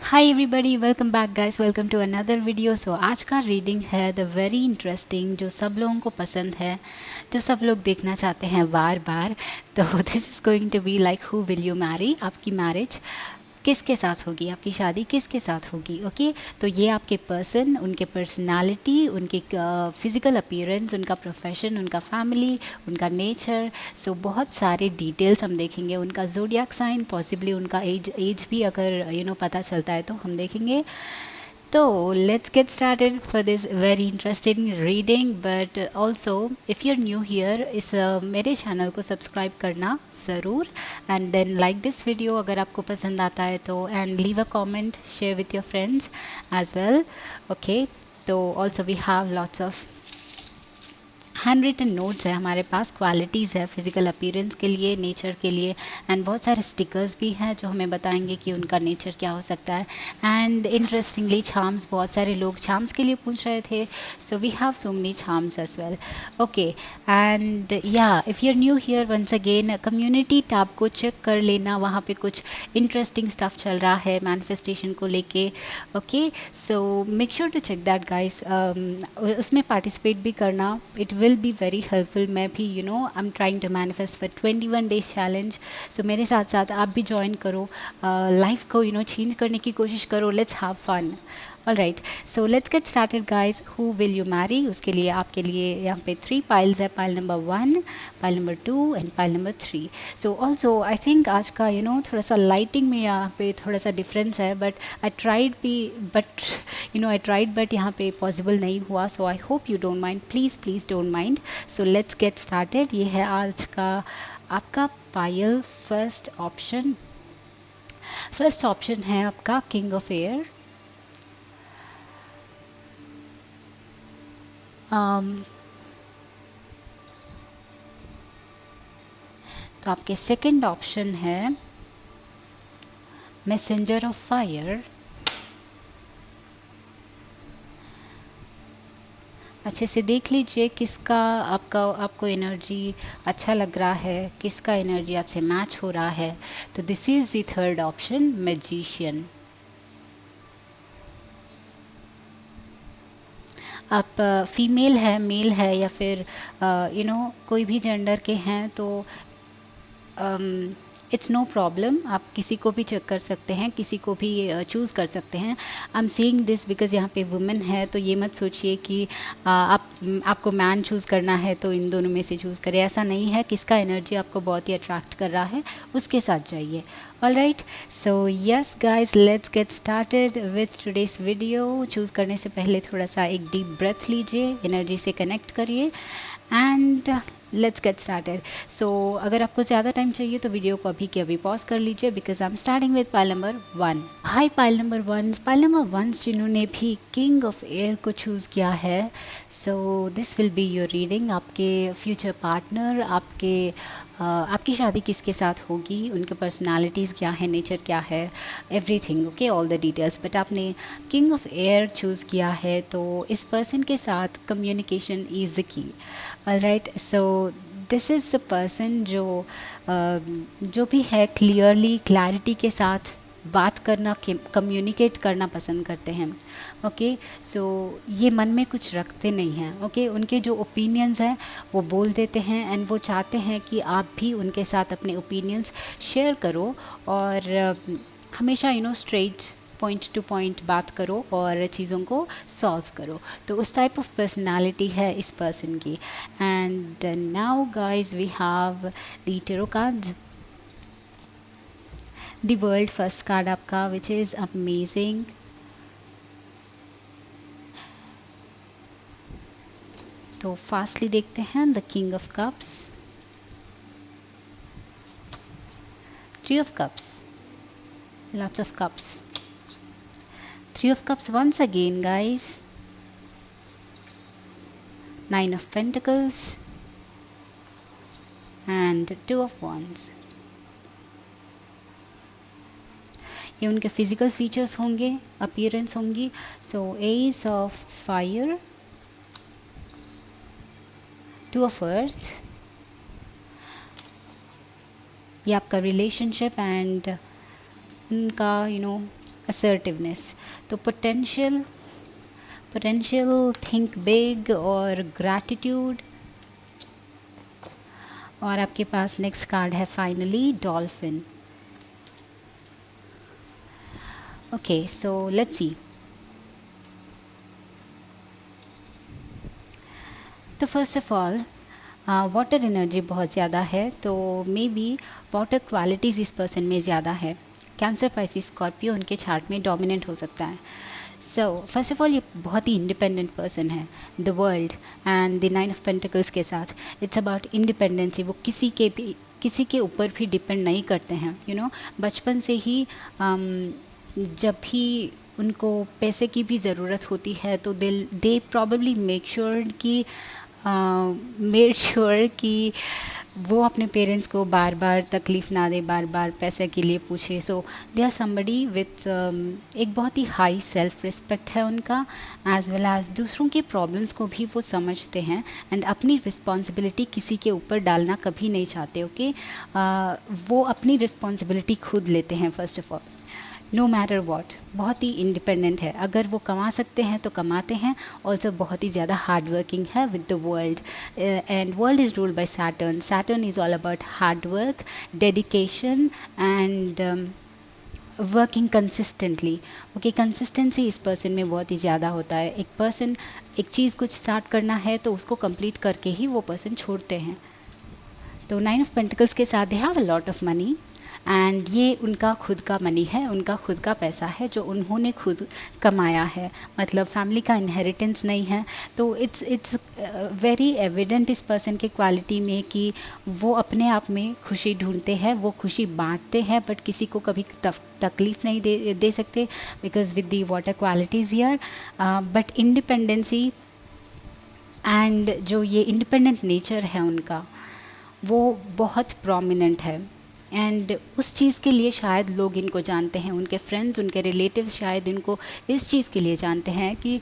Hi everybody, welcome back guys, welcome to another video. So आज का reading है the very interesting, जो सब लोगों को पसंद है, जो सब लोग देखना चाहते हैं बार बार। तो this is going to be like who will you marry, आपकी मैरिज किसके साथ होगी, आपकी शादी किसके साथ होगी। ओके तो ये आपके पर्सन, उनके पर्सनालिटी, उनके फिज़िकल अपीयरेंस, उनका प्रोफेशन, उनका फैमिली, उनका नेचर। सो बहुत सारे डिटेल्स हम देखेंगे, उनका ज़ोडिएक साइन, पॉसिबली उनका एज भी अगर पता चलता है तो हम देखेंगे। तो let's get started for this very interesting reading, but also if you're new here, इस मेरे चैनल को सब्सक्राइब करना ज़रूर, and then like this video अगर आपको पसंद आता है तो, and leave a comment, share with your friends as well. Okay तो also we have lots of handwritten notes है हमारे पास, क्वालिटीज़ है फिज़िकल अपीयरेंस के लिए, नेचर के लिए, एंड बहुत सारे स्टिकर्स भी हैं जो हमें बताएंगे कि उनका नेचर क्या हो सकता है। एंड इंटरेस्टिंगली चार्म्स, बहुत सारे लोग चार्म्स के लिए पूछ रहे थे, so we have so many charms as well. Okay and या if you are new here, once again community tab को चेक कर लेना, वहाँ पे कुछ इंटरेस्टिंग स्टफ चल रहा है मैनिफेस्टेशन को लेके। Okay so make sure to check that guys, उसमें पार्टिसिपेट भी करना, it will be very helpful. मैं भी I am trying to manifest for 21 days challenge, so मेरे साथ साथ आप भी ज्वाइन करो, लाइफ को चेंज करने की कोशिश करो, let's have fun. All right so let's get started guys. Who will you marry, उसके लिए आपके लिए यहाँ पे 3 पाइल्स है, pile number 1, pile number 2 and pile number 3। So also I think आज का थोड़ा सा लाइटिंग में यहाँ पे थोड़ा सा डिफरेंस है, बट आई ट्राइड बट यहाँ पे पॉसिबल नहीं हुआ, so I hope you don't mind, please don't mind. So let's get started. ये है आज का आपका पायल। फर्स्ट ऑप्शन है आपका किंग ऑफ एयर। तो आपके सेकंड ऑप्शन है मैसेंजर ऑफ फायर। अच्छे से देख लीजिए किसका आपको एनर्जी अच्छा लग रहा है, किसका एनर्जी आपसे मैच हो रहा है। तो this is the third option, magician. आप फीमेल है, मेल है, या फिर कोई भी जेंडर के हैं तो इट्स नो प्रॉब्लम, आप किसी को भी चेक कर सकते हैं, किसी को भी चूज़ कर सकते हैं। आई एम सीइंग दिस बिकॉज यहाँ पे वुमेन है, तो ये मत सोचिए कि आपको मैन चूज़ करना है तो इन दोनों में से चूज़ करें, ऐसा नहीं है। किसका एनर्जी आपको बहुत ही अट्रैक्ट कर रहा है उसके साथ जाइए। All right so yes guys, let's get started with today's video. Choose करने से पहले थोड़ा सा एक डीप ब्रेथ लीजिए, एनर्जी से कनेक्ट करिए, एंड लेट्स गेट स्टार्टेड। सो अगर आपको ज़्यादा टाइम चाहिए तो वीडियो को अभी के अभी पॉज कर लीजिए, because I am starting with pile number 1। High pile number 1 जिन्होंने भी किंग ऑफ एयर को चूज़ किया है, so this will be your reading. आपके फ्यूचर पार्टनर, आपकी शादी किसके साथ होगी, उनके पर्सनालिटीज़ क्या है, नेचर क्या है, everything. Okay all the details. But आपने किंग ऑफ एयर चूज़ किया है तो इस पर्सन के साथ communication is the key. All right so this is the person जो भी है क्लियरली, क्लैरिटी के साथ बात करना, कम्युनिकेट करना पसंद करते हैं। ओके सो ये मन में कुछ रखते नहीं हैं। ओके उनके जो ओपिनियंस हैं वो बोल देते हैं, एंड वो चाहते हैं कि आप भी उनके साथ अपने ओपिनियंस शेयर करो, और हमेशा स्ट्रेट पॉइंट टू पॉइंट बात करो और चीज़ों को सॉल्व करो। तो उस टाइप ऑफ पर्सनालिटी है इस पर्सन की। And now guys we have the tarot cards. The world first card आपका, विच इज़ अमेजिंग। तो फास्टली देखते हैं the king of cups, 3 of cups, lots of cups, 3 of cups once again guys, 9 of pentacles and 2 of wands। ये उनके physical features होंगे, appearance होंगी। So ace of fire, 2 of earth, ये आपका relationship and उनका assertiveness. तो potential, think big और gratitude. और आपके पास नेक्स्ट कार्ड है finally dolphin. Okay, so let's see. तो first of all water energy बहुत ज़्यादा है, तो मे बी वाटर क्वालिटीज़ इस पर्सन में ज़्यादा है। कैंसर, पाइसिस, स्कॉर्पियो उनके चार्ट में डोमिनेंट हो सकता है। सो फर्स्ट ऑफ ऑल ये बहुत ही इंडिपेंडेंट पर्सन है। The world and the 9 of pentacles के साथ इट्स अबाउट इंडिपेंडेंसी। वो किसी के ऊपर भी डिपेंड नहीं करते हैं। बचपन से ही जब भी उनको पैसे की भी ज़रूरत होती है तो दे प्रॉबली मेड श्योर कि वो अपने पेरेंट्स को बार बार तकलीफ़ ना दे, बार बार पैसे के लिए पूछे। सो दे आर समबडी विथ एक बहुत ही हाई सेल्फ रिस्पेक्ट है उनका, एज वेल एज दूसरों के प्रॉब्लम्स को भी वो समझते हैं एंड अपनी रिस्पॉन्सिबिलिटी किसी के ऊपर डालना कभी नहीं चाहते। ओके, वो अपनी रिस्पॉन्सिबिलिटी खुद लेते हैं first of all, no matter what. बहुत ही इंडिपेंडेंट है। अगर वो कमा सकते हैं तो कमाते हैं। ऑल्सो बहुत ही ज़्यादा हार्ड वर्किंग है with the world, and world is ruled by Saturn. Saturn is all about hard work, dedication and working consistently. Okay, consistency इस पर्सन में बहुत ही ज़्यादा होता है। एक पर्सन एक चीज़ कुछ स्टार्ट करना है तो उसको कंप्लीट करके ही वो पर्सन छोड़ते हैं। तो 9 ऑफ पेंटिकल्स के साथ they have a lot of money and ये उनका खुद का मनी है, उनका खुद का पैसा है जो उन्होंने खुद कमाया है। मतलब फैमिली का इनहेरिटेंस नहीं है। तो इट्स वेरी एविडेंट इस पर्सन के क्वालिटी में कि वो अपने आप में खुशी ढूंढते हैं, वो खुशी बांटते हैं, बट किसी को कभी तकलीफ़ नहीं दे सकते because with the water qualities here. But independency and जो ये इंडिपेंडेंट नेचर है उनका, वो बहुत प्रोमिनेंट है। एंड उस चीज़ के लिए शायद लोग इनको जानते हैं, उनके फ्रेंड्स, उनके रिलेटिव्स शायद इनको इस चीज़ के लिए जानते हैं कि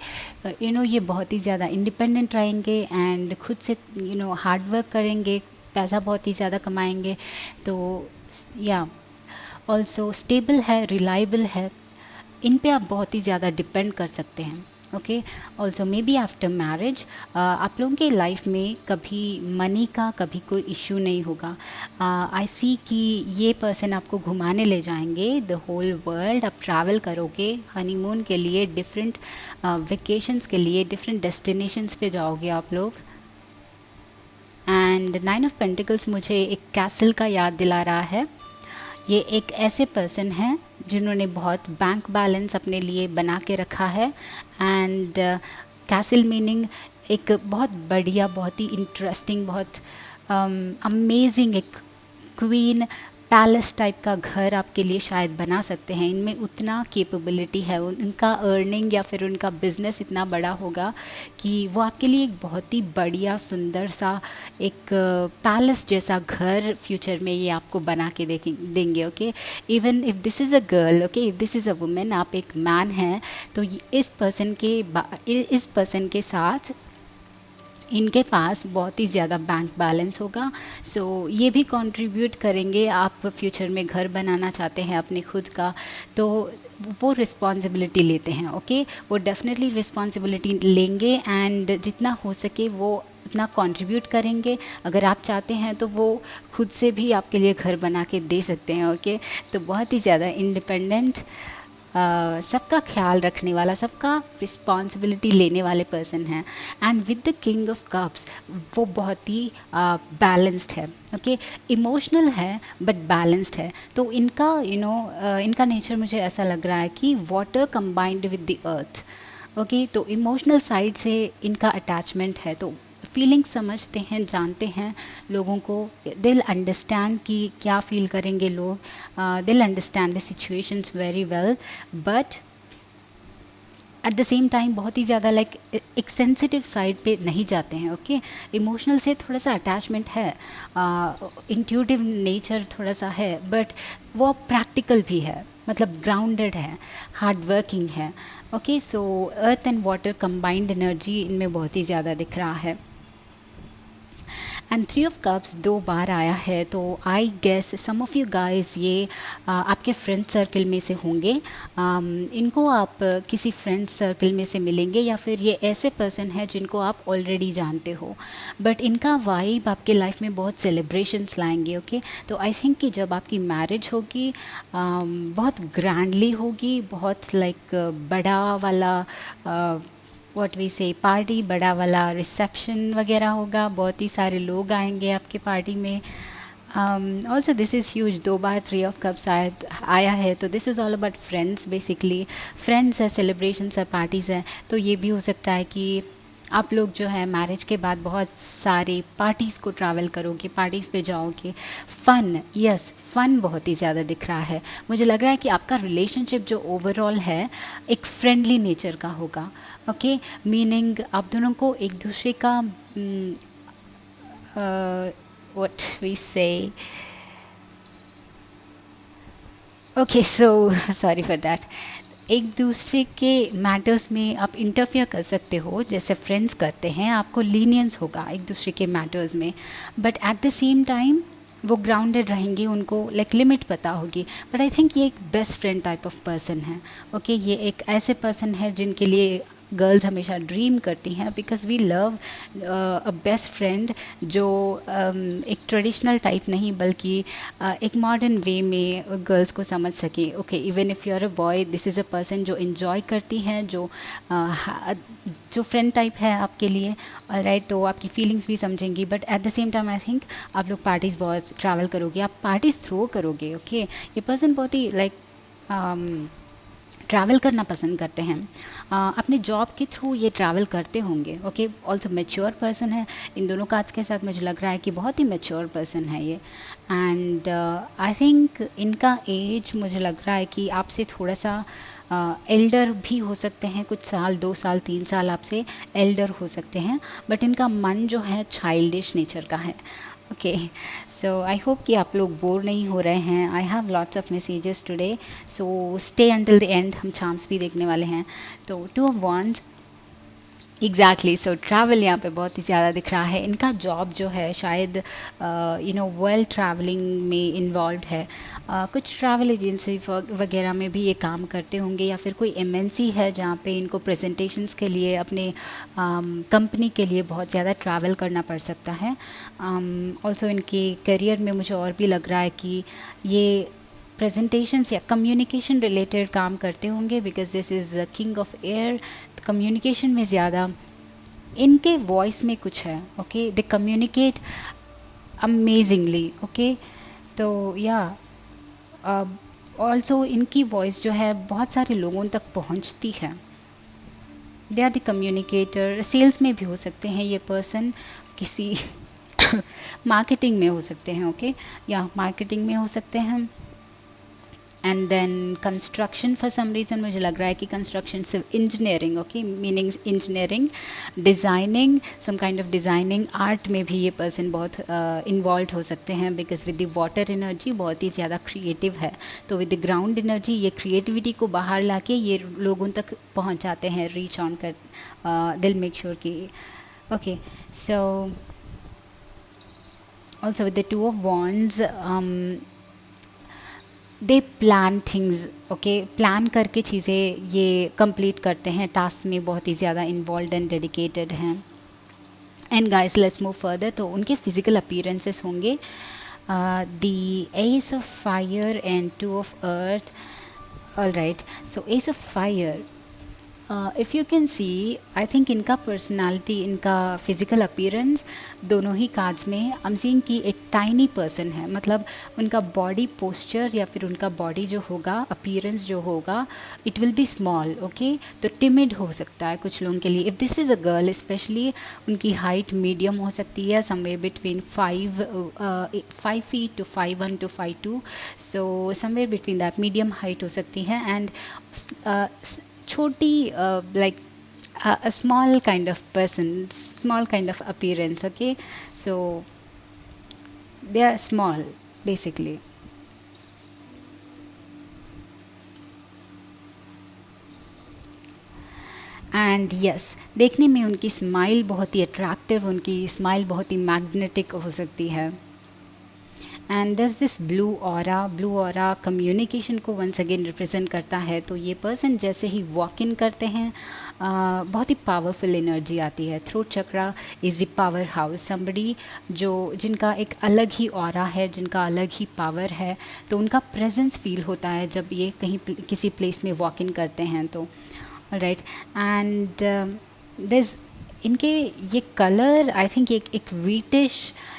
ये बहुत ही ज़्यादा इंडिपेंडेंट रहेंगे एंड खुद से हार्ड वर्क करेंगे, पैसा बहुत ही ज़्यादा कमाएंगे। तो या ऑल्सो स्टेबल है, रिलायबल है, इन पे आप बहुत ही ज़्यादा डिपेंड कर सकते हैं। Okay, also may be after marriage आप लोगों के लाइफ में कभी मनी का कभी कोई इश्यू नहीं होगा। आई सी कि ये पर्सन आपको घुमाने ले जाएंगे द होल वर्ल्ड। आप ट्रैवल करोगे हनीमून के लिए, डिफरेंट वेकेशंस के लिए, डिफरेंट डेस्टिनेशंस पे जाओगे आप लोग। एंड 9 ऑफ पेंटिकल्स मुझे एक कैसल का याद दिला रहा है। ये एक ऐसे पर्सन हैं जिन्होंने बहुत बैंक बैलेंस अपने लिए बना के रखा है। एंड कैसल मीनिंग एक बहुत बढ़िया, बहुत ही इंटरेस्टिंग, बहुत अमेजिंग एक क्वीन पैलेस टाइप का घर आपके लिए शायद बना सकते हैं। इनमें उतना कैपेबिलिटी है, उनका अर्निंग या फिर उनका बिजनेस इतना बड़ा होगा कि वो आपके लिए एक बहुत ही बढ़िया सुंदर सा एक पैलेस जैसा घर फ्यूचर में ये आपको बना के देंगे। Okay, even if this is a girl, okay, if this is a women, आप एक मैन हैं तो इस पर्सन के साथ इनके पास बहुत ही ज़्यादा बैंक बैलेंस होगा। सो ये भी कंट्रीब्यूट करेंगे। आप फ्यूचर में घर बनाना चाहते हैं अपने खुद का, तो वो रिस्पॉन्सिबिलिटी लेते हैं। ओके, वो डेफिनेटली रिस्पॉन्सिबिलिटी लेंगे एंड जितना हो सके वो उतना कंट्रीब्यूट करेंगे। अगर आप चाहते हैं तो वो खुद से भी आपके लिए घर बना के दे सकते हैं। ओके, तो बहुत ही ज़्यादा इंडिपेंडेंट, सबका ख्याल रखने वाला, सबका रिस्पॉन्सिबिलिटी लेने वाले पर्सन हैं। And with the king of cups वो बहुत ही बैलेंस्ड है। ओके, इमोशनल है बट बैलेंस्ड है। तो इनका इनका नेचर मुझे ऐसा लग रहा है कि water combined with the earth. Okay, तो इमोशनल साइड से इनका अटैचमेंट है। तो फीलिंग समझते हैं, जानते हैं लोगों को, दिल अंडरस्टैंड कि क्या फील करेंगे लोग, दिल understand the situations very well, but at the same time बहुत ही ज़्यादा एक सेंसिटिव साइड पे नहीं जाते हैं। ओके, इमोशनल से थोड़ा सा अटैचमेंट है, इंट्यूटिव नेचर थोड़ा सा है, बट वो प्रैक्टिकल भी है, मतलब ग्राउंडेड है, हार्ड वर्किंग है। Okay, so earth and water combined energy इनमें बहुत ही ज़्यादा दिख रहा है। एंड थ्री ऑफ कप्स 2 बार आया है, तो I guess some of you guys ये आपके फ्रेंड सर्कल में से होंगे। इनको आप किसी फ्रेंड सर्कल में से मिलेंगे, या फिर ये ऐसे पर्सन है जिनको आप ऑलरेडी जानते हो, बट इनका वाइब आपके लाइफ में बहुत सेलिब्रेशंस लाएंगे। ओके, तो आई थिंक कि जब आपकी मैरिज होगी बहुत ग्रैंडली होगी, बहुत लाइक बड़ा वाला व्हाट वी से पार्टी, बड़ा वाला रिसेप्शन वगैरह होगा, बहुत ही सारे लोग आएंगे आपके पार्टी में। Also this is huge, 2 bar three of cups आया है, तो this is all about friends basically. Friends है, सेलिब्रेशंस है, पार्टीज़ है, तो ये भी हो सकता है कि आप लोग जो है मैरिज के बाद बहुत सारे पार्टीज़ को ट्रैवल करोगे, पार्टीज़ पे जाओगे। फ़न, यस फ़न बहुत ही ज़्यादा दिख रहा है। मुझे लग रहा है कि आपका रिलेशनशिप जो ओवरऑल है एक फ्रेंडली नेचर का होगा। ओके, मीनिंग आप दोनों को एक दूसरे का what we say, okay so sorry for that, एक दूसरे के मैटर्स में आप इंटरफेयर कर सकते हो, जैसे फ्रेंड्स करते हैं, आपको लीनियंस होगा एक दूसरे के मैटर्स में, but at the same time वो ग्राउंडेड रहेंगे, उनको लाइक लिमिट पता होगी। बट आई थिंक ये एक best friend type of person है। ओके, ये एक ऐसे पर्सन है जिनके लिए गर्ल्स हमेशा ड्रीम करती हैं, because we love a best friend जो एक ट्रेडिशनल टाइप नहीं बल्कि एक मॉडर्न वे में गर्ल्स को समझ सके। Okay, even if you are a boy, this is a person जो इन्जॉय करती हैं, जो फ्रेंड टाइप है आपके लिए। राइट, तो आपकी फीलिंग्स भी समझेंगी, but at the same time I think आप लोग पार्टीज़ बहुत ट्रैवल करोगे, आप पार्टीज़ थ्रो करोगे। ओके, ये पर्सन बहुत ही लाइक ट्रैवल करना पसंद करते हैं, अपने जॉब के थ्रू ये ट्रैवल करते होंगे। ओके, ऑल्सो मैच्योर पर्सन है। इन दोनों कार्ड्स के साथ मुझे लग रहा है कि बहुत ही मैच्योर पर्सन है ये। एंड आई थिंक इनका एज मुझे लग रहा है कि आपसे थोड़ा सा एल्डर भी हो सकते हैं, कुछ साल, 2 साल 3 साल आपसे एल्डर हो सकते हैं, बट इनका मन जो है चाइल्डिश नेचर का है। ओके, सो आई होप कि आप लोग बोर नहीं हो रहे हैं। I have lots of messages today, so stay until the end, हम चांस भी देखने वाले हैं। तो 2 of wands, exactly, so travel यहाँ पे बहुत ही ज़्यादा दिख रहा है। इनका जॉब जो है शायद वर्ल्ड ट्रैवलिंग में इन्वॉल्व है। कुछ ट्रैवल एजेंसी वगैरह में भी ये काम करते होंगे, या फिर कोई एमएनसी है जहाँ पे इनको प्रेजेंटेशंस के लिए, अपने कंपनी के लिए बहुत ज़्यादा ट्रैवल करना पड़ सकता है। ऑल्सो इनके करियर में मुझे और भी लग रहा है कि ये प्रेजेंटेशंस या कम्युनिकेशन रिलेटेड काम करते होंगे, because this is king of air. Communication में ज़्यादा इनके वॉइस में कुछ है। ओके, दे कम्युनिकेट अमेजिंगली। ओके, तो या ऑल्सो इनकी वॉइस जो है बहुत सारे लोगों तक पहुंचती है। They are the communicator. Sales में भी हो सकते हैं ये पर्सन, किसी मार्केटिंग में हो सकते हैं। ओके, या मार्केटिंग में हो सकते हैं। And then construction, for some reason मुझे लग रहा है कि कंस्ट्रक्शन सिर्फ engineering. Okay, meaning engineering, designing, some kind of designing, art में भी ये पर्सन बहुत इन्वॉल्व हो सकते हैं, because with the water energy बहुत ही ज़्यादा क्रिएटिव है। तो विद द ग्राउंड एनर्जी ये क्रिएटिविटी को बाहर लाके ये लोगों तक पहुंचाते हैं, रीच ऑन कर, दिल मेक श्योर की। Okay, so also with the 2 of wands, they plan things. Okay, plan करके चीज़ें ये कंप्लीट करते हैं, टास्क में बहुत ही ज़्यादा इन्वॉल्व एंड डेडिकेटेड हैं। And guys, let's move further. तो उनके फिजिकल अपीयरेंसेस होंगे the S of fire and 2 of earth. All right, so ace of fire, if you can C, I think इनका पर्सनालिटी, इनका फिज़िकल अपीयरेंस दोनों ही cards में आई am seeing कि एक टाइनी पर्सन है। मतलब उनका बॉडी पोस्चर या फिर उनका बॉडी जो होगा, अपीयरेंस जो होगा, it will B small. Okay, तो टिमिड हो सकता है कुछ लोगों के लिए। If this is a girl specially, उनकी हाइट मीडियम हो सकती है, somewhere between 5 feet to 5'1" to 5'2", so somewhere between that medium height हो सकती है। एंड छोटी, like a small kind of person, small kind of appearance. Okay, so they are small basically. And yes, देखने में उनकी स्माइल बहुत ही attractive, उनकी smile बहुत ही मैग्नेटिक हो सकती है। एंड दस दिस ब्लू ऑरा कम्युनिकेशन को वंस अगेन रिप्रेजेंट करता है। तो ये पर्सन जैसे ही वॉक इन करते हैं बहुत ही पावरफुल एनर्जी आती है। Throat chakra is the power house, somebody जिनका एक अलग ही ऑरा है, जिनका अलग ही पावर है, तो उनका प्रेजेंस फील होता है जब ये कहीं किसी प्लेस में वॉक इन करते हैं तो राइट। एंड दिस इनके ये कलर आई थिंक एक वीटिश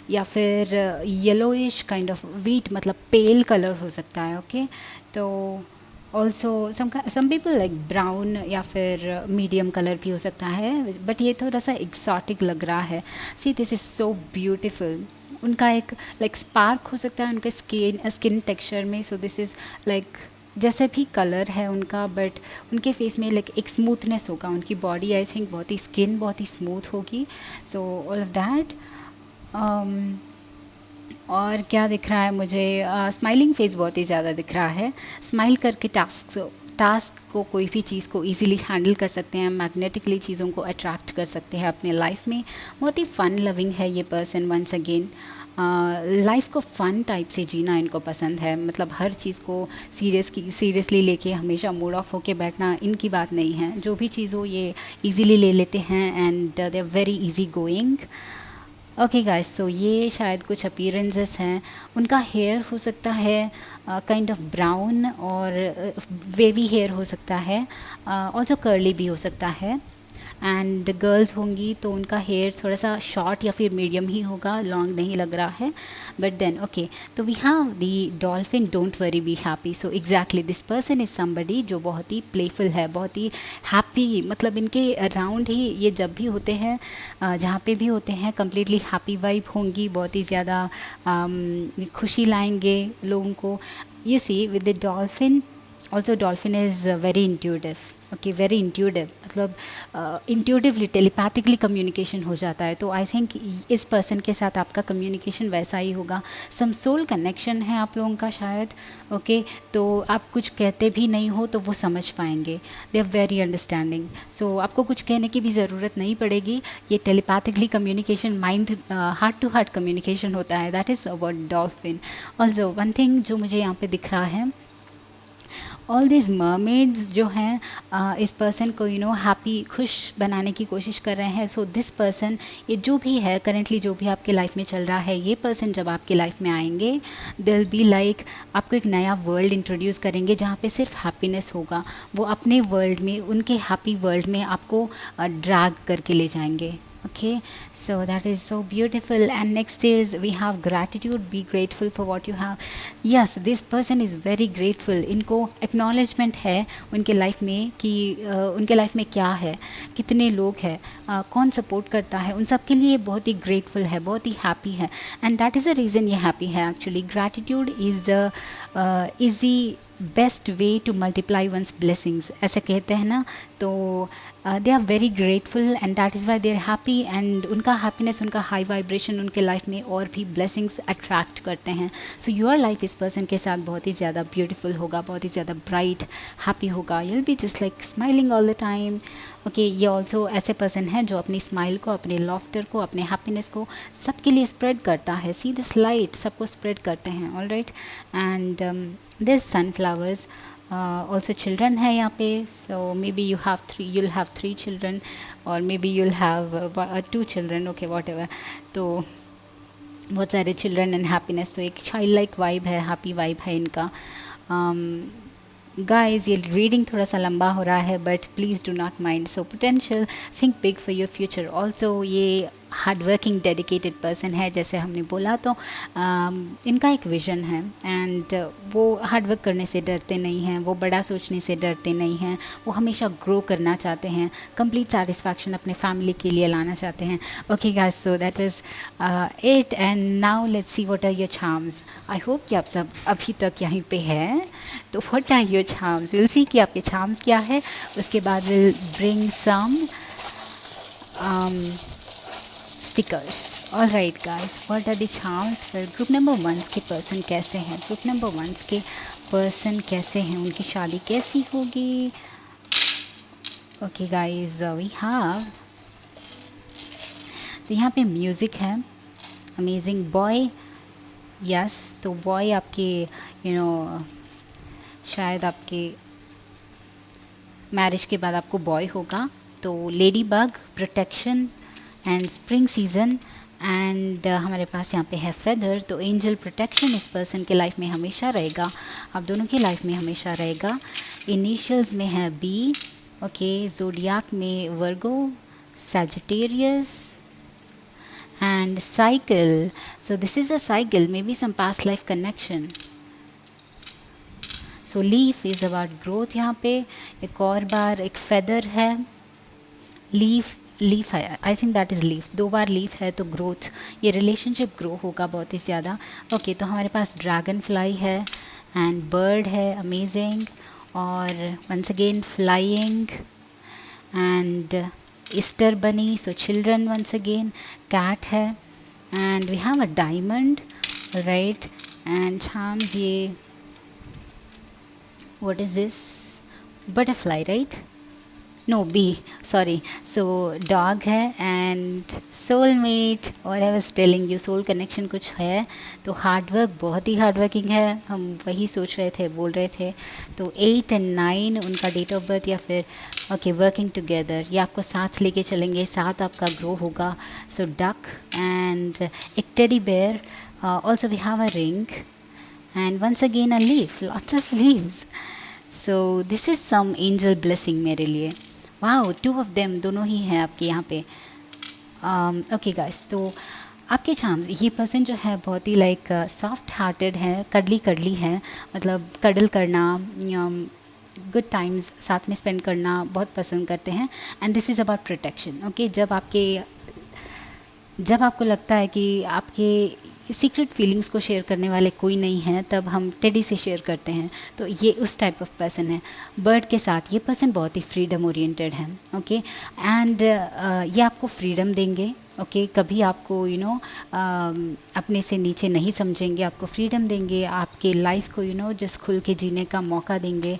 या फिर येलोइश काइंड ऑफ, वीट मतलब पेल कलर हो सकता है। ओके तो also some people like brown या फिर मीडियम कलर भी हो सकता है, बट ये थोड़ा सा एक्सॉटिक लग रहा है। सी दिस इज़ सो ब्यूटिफुल। उनका एक लाइक स्पार्क हो सकता है उनके स्किन टेक्सचर में। सो दिस इज़ लाइक जैसे भी कलर है उनका, बट उनके फेस में लाइक एक स्मूथनेस होगा। उनकी बॉडी आई थिंक बहुत ही स्किन बहुत ही स्मूथ होगी। So all of that. और क्या दिख रहा है मुझे, स्माइलिंग फेस बहुत ही ज़्यादा दिख रहा है। स्माइल करके टास्क को, कोई भी चीज़ को इजीली हैंडल कर सकते हैं, मैग्नेटिकली चीज़ों को अट्रैक्ट कर सकते हैं अपने लाइफ में। बहुत ही फ़न लविंग है ये पर्सन। वंस अगेन लाइफ को फ़न टाइप से जीना इनको पसंद है। मतलब हर चीज़ को सीरियसली लेके हमेशा मूड ऑफ होके बैठना इनकी बात नहीं है। जो भी चीज़ हो ये इजीली ले लेते हैं and they are very easy going. Okay guys, तो ये शायद कुछ अपीयरेंसेस हैं। उनका हेयर हो सकता है काइंड ऑफ ब्राउन और वेवी हेयर हो सकता है, ऑल्सो कर्ली भी हो सकता है। एंड गर्ल्स होंगी तो उनका हेयर थोड़ा सा शॉर्ट या फिर मीडियम ही होगा, लॉन्ग नहीं लग रहा है। बट देन ओके, तो we have the dolphin don't worry be happy. So exactly this person is somebody जो बहुत ही प्लेफुल है, बहुत ही हैप्पी। मतलब इनके अराउंड ही ये जब भी होते हैं, जहाँ पे भी होते हैं, कम्प्लीटली हैप्पी वाइब होंगी, बहुत ही ज़्यादा खुशी लाएंगे लोगों को। You see with the dolphin, also dolphin is very intuitive. Okay, very intuitive, मतलब इंट्यूटिवली टेलीपैथिकली कम्युनिकेशन हो जाता है। तो आई थिंक इस पर्सन के साथ आपका कम्युनिकेशन वैसा ही होगा। सम सोल कनेक्शन है आप लोगों का शायद। ओके, तो आप कुछ कहते भी नहीं हो तो वो समझ पाएंगे। They are very understanding. So आपको कुछ कहने की भी ज़रूरत नहीं पड़ेगी। ये telepathically communication, mind heart to heart communication होता है। That is about dolphin. Also one thing जो मुझे यहाँ पे दिख रहा है, ऑल दिस मरमेड्स जो हैं इस पर्सन को हैप्पी, खुश बनाने की कोशिश कर रहे हैं। सो दिस पर्सन, ये जो भी है करेंटली, जो भी आपके लाइफ में चल रहा है, ये पर्सन जब आपके लाइफ में आएंगे, दे विल बी लाइक आपको एक नया वर्ल्ड इंट्रोड्यूस करेंगे जहाँ पे सिर्फ हैप्पीनेस होगा। वो अपने वर्ल्ड में, उनके हैप्पी वर्ल्ड में आपको ड्रैग करके ले जाएंगे। Okay, so that is so beautiful. And next is we have gratitude. Be grateful for what you have. Yes, this person is very grateful. इनको acknowledgement है उनके लाइफ में कि उनके लाइफ में क्या है, कितने लोग हैं, कौन सपोर्ट करता है, उन सब के लिए बहुत ही ग्रेटफुल है, बहुत ही हैप्पी है। And that is the reason ये हैप्पी है actually. Gratitude is the best way to multiply one's blessings, ऐसे कहते हैं ना। तो they are very grateful and that is why they are happy. And उनका हैप्पीनेस, उनका हाई वाइब्रेशन उनके लाइफ में और भी ब्लेसिंग्स अट्रैक्ट करते हैं। सो योर लाइफ इस पर्सन के साथ बहुत ही ज़्यादा ब्यूटीफुल होगा, बहुत ही ज़्यादा ब्राइट, हैप्पी होगा। You will be just like smiling all the time. Okay, ये ऑल्सो ऐसे पर्सन हैं जो अपनी स्माइल को, अपने लॉफ्टर को, अपने हैप्पीनेस को सबके लिए स्प्रेड करता है। सी दिस लाइट, सबको स्प्रेड करते हैं। All right. And this sunflowers, also children है यहाँ पे। so maybe you'll have 3 children or maybe you'll have 2 children, okay whatever। तो बहुत सारे चिल्ड्रन एंड हैप्पीनेस, तो एक चाइल्ड लाइक वाइब है, हैप्पी वाइब है इनका। गाइज, ये रीडिंग थोड़ा सा लंबा हो रहा है but please do not mind. So potential, think big for your future. Also ये हार्ड वर्किंग डेडिकेटेड पर्सन है, जैसे हमने बोला। तो इनका एक विज़न है एंड वो हार्ड वर्क करने से डरते नहीं हैं, वो बड़ा सोचने से डरते नहीं हैं, वो हमेशा ग्रो करना चाहते हैं, कंप्लीट सेटिस्फैक्शन अपने फैमिली के लिए लाना चाहते हैं। Okay guys, so that was it and now let's see what are your charms. I hope कि आप सब अभी तक यहीं पे हैं। तो what are your charms, will see कि आपके चार्म्स क्या है। उसके बाद will bring some stickers. All right guys, what are the charms for group number 1 के पर्सन कैसे हैं, ग्रुप नंबर 1 के पर्सन कैसे हैं, उनकी शादी कैसी होगी। ओके गाइस, वी हैव, तो यहाँ पे म्यूज़िक है, अमेजिंग बॉय, यस, तो बॉय आपके शायद आपके मैरिज के बाद आपको बॉय होगा। तो lady bug, protection and spring season, and हमारे पास यहाँ पे है फेदर, तो एंजल प्रोटेक्शन इस पर्सन के लाइफ में हमेशा रहेगा, आप दोनों की लाइफ में हमेशा रहेगा। इनिशियल्स में है बी, ओके, जोडियाक में Virgo, Sagittarius and cycle, so this is a cycle, maybe some past life connection. So leaf is about growth, यहाँ पे एक और बार एक फेदर है, लीफ है, I think that is leaf, 2 bar leaf है तो ग्रोथ, ये रिलेशनशिप ग्रो होगा बहुत ही ज़्यादा। ओके, तो हमारे पास ड्रैगन फ्लाई है एंड बर्ड है, अमेजिंग, और once again flying and Easter bunny, so children once again, cat है and we have a diamond, right, and charms, ये what is this, butterfly, right, no, bee, sorry, so dog है and soulmate, और आई was telling you soul connection कुछ है, तो hard work, बहुत ही hardworking है, हम वही सोच रहे थे, बोल रहे थे। तो 8 और 9 उनका डेट ऑफ बर्थ, या फिर ओके वर्किंग टुगेदर, ये आपको साथ लेके चलेंगे, साथ आपका ग्रो होगा। सो डक एंड एक teddy bear, also we have a ring and once again a leaf, lots of leaves, so this is some angel blessing मेरे लिए। wow, 2 of them, दोनों ही हैं आपके यहाँ पे। ओके गाइस, तो आपके चार्म्स, ये पर्सन जो है बहुत ही लाइक सॉफ्ट हार्टेड है, कडली कडली है, मतलब कडल करना, गुड टाइम्स साथ में स्पेंड करना बहुत पसंद करते हैं, and this is about protection. Okay, जब आपको लगता है कि आपके सीक्रेट फीलिंग्स को शेयर करने वाले कोई नहीं है, तब हम टेडी से शेयर करते हैं, तो ये उस टाइप ऑफ पर्सन है। बर्ड के साथ ये पर्सन बहुत ही फ्रीडम ओरिएंटेड है, ओके, एंड ये आपको फ्रीडम देंगे, ओके, कभी आपको अपने से नीचे नहीं समझेंगे, आपको फ्रीडम देंगे, आपके लाइफ को जस्ट खुल के जीने का मौका देंगे।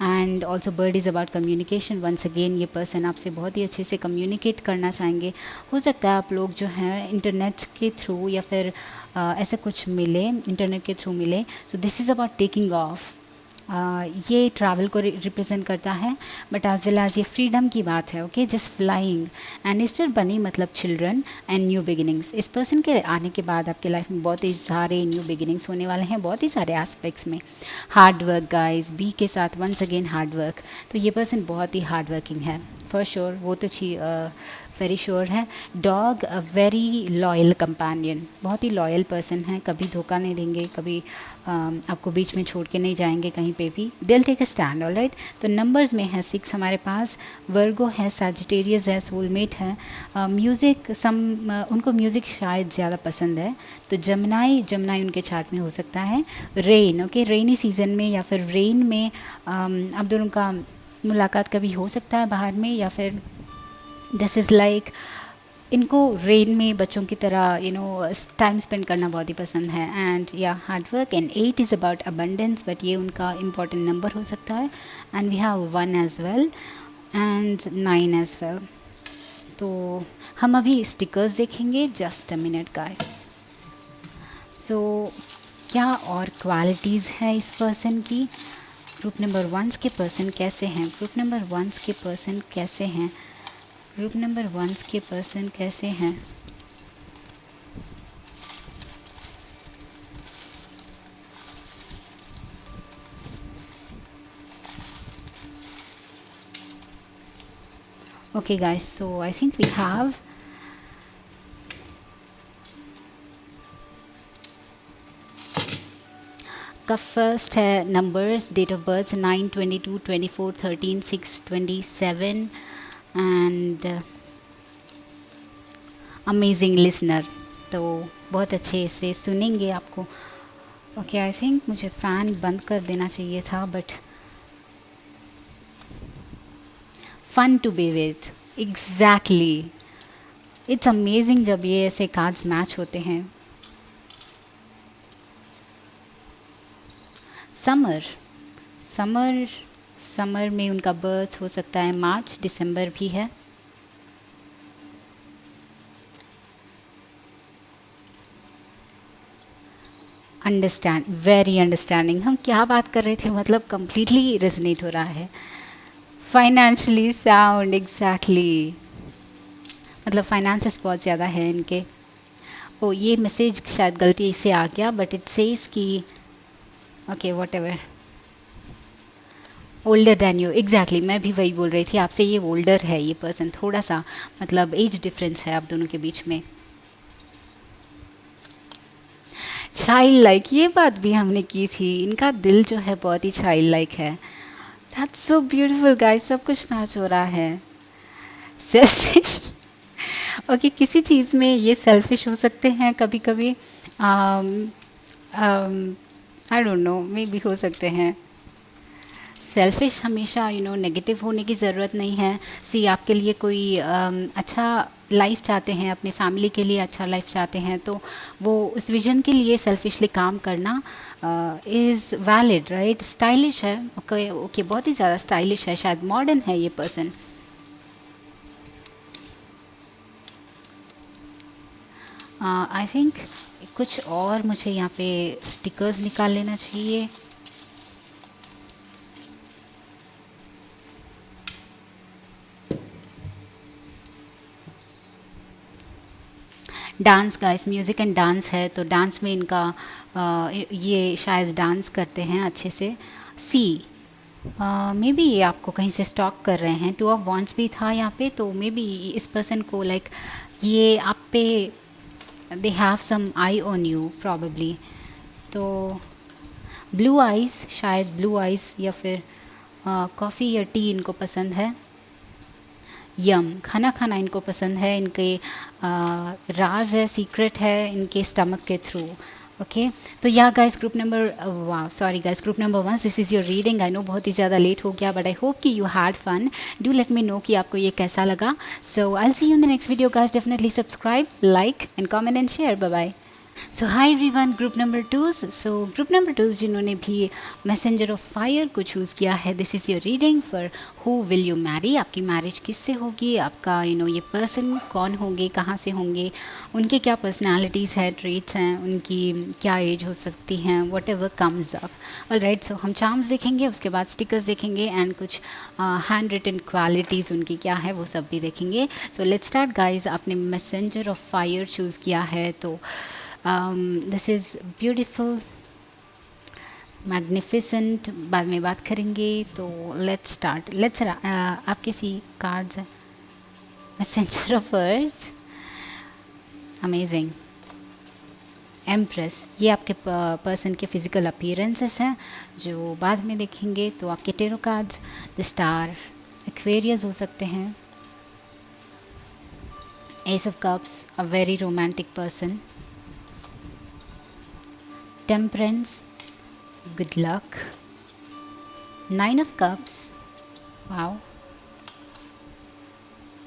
And also bird is about communication, once again ये पर्सन आपसे बहुत ही अच्छे से कम्युनिकेट करना चाहेंगे। हो सकता है आप लोग जो हैं इंटरनेट के थ्रू या फिर ऐसा कुछ मिले, इंटरनेट के थ्रू मिले। सो this is about taking of, ये ट्रैवल को रिप्रेजेंट करता है, बट एज वेल एज ये फ्रीडम की बात है, okay, just flying. And Easter बनी मतलब चिल्ड्रन एंड न्यू बिगिनिंग्स, इस पर्सन के आने के बाद आपके लाइफ में बहुत ही सारे न्यू बिगिनिंग्स होने वाले हैं, बहुत ही सारे एस्पेक्ट्स में। हार्ड वर्क गाइज, बी के साथ वंस अगेन हार्ड वर्क, तो ये पर्सन बहुत ही हार्ड वर्किंग है फॉर श्योर, वो तो वेरी श्योर है। Dog, a very loyal companion, बहुत ही लॉयल पर्सन है, कभी धोखा नहीं देंगे, कभी आपको बीच में छोड़ के नहीं जाएंगे कहीं पे भी, दिल टेक अ स्टैंड, ऑलराइट। तो नंबर्स में है 6 हमारे पास, वर्गो है, सैजिटेरियस है, सोलमेट है, म्यूज़िक उनको म्यूज़िक शायद ज़्यादा पसंद है, तो जमनाई उनके चार्ट में हो सकता है। रेन, ओके, रेनी सीजन में या फिर रेन में आप दोनों का मुलाकात कभी हो सकता है बाहर में, या फिर दिस इज़ लाइक इनको रेन में बच्चों की तरह टाइम स्पेंड करना बहुत ही पसंद है। एंड या hard work, and 8 is about abundance, but ये उनका इम्पॉर्टेंट नंबर हो सकता है। And we have 1 as well and 9 as well. तो हम अभी स्टिकर्स देखेंगे, जस्ट अ मिनट गाइस। सो क्या और क्वालिटीज़ है इस पर्सन की, ग्रुप नंबर 1 के पर्सन कैसे हैं, ग्रुप नंबर 1 के पर्सन कैसे हैं, ग्रुप नंबर 1 के पर्सन कैसे हैं। Okay guys, so I think we have का फर्स्ट है numbers, date of birth 9, 22, 24, 13, 6, 27 and amazing listener, तो बहुत अच्छे से सुनेंगे आपको। ओके, आई थिंक मुझे फ़ैन बंद कर देना चाहिए था, but fun to be with, exactly, it's amazing जब ये ऐसे कार्ड्स मैच होते हैं। समर समर में उनका बर्थ हो सकता है, मार्च दिसंबर भी है। Understand, very understanding. हम क्या बात कर रहे थे, मतलब कंप्लीटली रेजोनेट हो रहा है। फाइनेंशियली साउंड, एग्जैक्टली, मतलब फाइनेंसेस बहुत ज़्यादा है इनके। ओ, ये मैसेज शायद गलती से आ गया, बट इट सेज कि okay what ever, older than you, exactly, मैं भी वही बोल रही थी आपसे, ये ओल्डर है ये पर्सन, थोड़ा सा मतलब एज डिफरेंस है आप दोनों के बीच में। चाइल्ड लाइक, ये बात भी हमने की थी, इनका दिल जो है बहुत ही चाइल्ड लाइक है। दैट्स सो ब्यूटीफुल गाइस, सब कुछ मैच हो रहा है। सेल्फिश, ओके, किसी चीज़ में ये सेल्फिश हो सकते हैं कभी कभी, आई डोंट नो, मे भी हो सकते हैं। सेल्फिश हमेशा नेगेटिव होने की ज़रूरत नहीं है। सी, आपके लिए कोई अच्छा लाइफ चाहते हैं, अपने फैमिली के लिए अच्छा लाइफ चाहते हैं, तो वो उस विजन के लिए सेल्फिशली काम करना इज़ वैलिड, राइट। स्टाइलिश है, ओके ओके, बहुत ही ज़्यादा स्टाइलिश है, शायद मॉडर्न है ये पर्सन। आई थिंक कुछ और मुझे यहाँ पे स्टिकर्स निकाल लेना चाहिए। Dance guys, music and dance है, तो डांस में इनका ये शायद डांस करते हैं अच्छे से। सी, मे बी ये आपको कहीं से स्टॉक कर रहे हैं। टू ऑफ वॉन्ट्स भी था यहाँ पे, तो मे बी इस पर्सन को लाइक ये आप पे, they have some eye on you probably. तो ब्लू आइज़, शायद ब्लू आइज़, या फिर कॉफ़ी या टी इनको पसंद है। यम, खाना खाना इनको पसंद है, इनके राज है, सीक्रेट है इनके स्टमक के थ्रू। ओके, तो या गाइस, ग्रुप नंबर, वाह sorry guys, group number 1, this is your reading. I know बहुत ही ज़्यादा लेट हो गया, बट आई होप कि you had fun. Do let me know कि आपको ये कैसा लगा। So I will see you in the next video guys, definitely subscribe, like and comment and share. Bye bye. So hi everyone, group number 2, so group number 2 जिन्होंने भी messenger of fire को choose किया है, this is your reading for who will you marry. आपकी marriage किससे होगी, आपका ये पर्सन कौन होंगे, कहाँ से होंगे, उनके क्या पर्सनालिटीज़ है, ट्रेट्स हैं, उनकी क्या एज हो सकती हैं, whatever comes up. Alright, so हम चार्म्स देखेंगे, उसके बाद स्टिकर्स देखेंगे, एंड कुछ हैंड रिटन क्वालिटीज़ उनकी क्या है वो सब भी देखेंगे। So let's start guys. आपने मैसेंजर ऑफ फायर चूज़ किया है, तो दिस इज़ ब्यूटीफुल, मैग्निफिसेंट, बाद में बात करेंगे। तो लेट्स स्टार्ट, लेट्स आपके सी कार्ड्स हैं। Messenger of earth, amazing. Empress, ये आपके पर्सन के फिजिकल अपीयरेंसेस हैं जो बाद में देखेंगे। तो आपके tarot cards, the star, Aquarius हो सकते हैं। S of cups, a very romantic person. Temperance, good luck. 9 of Cups, wow.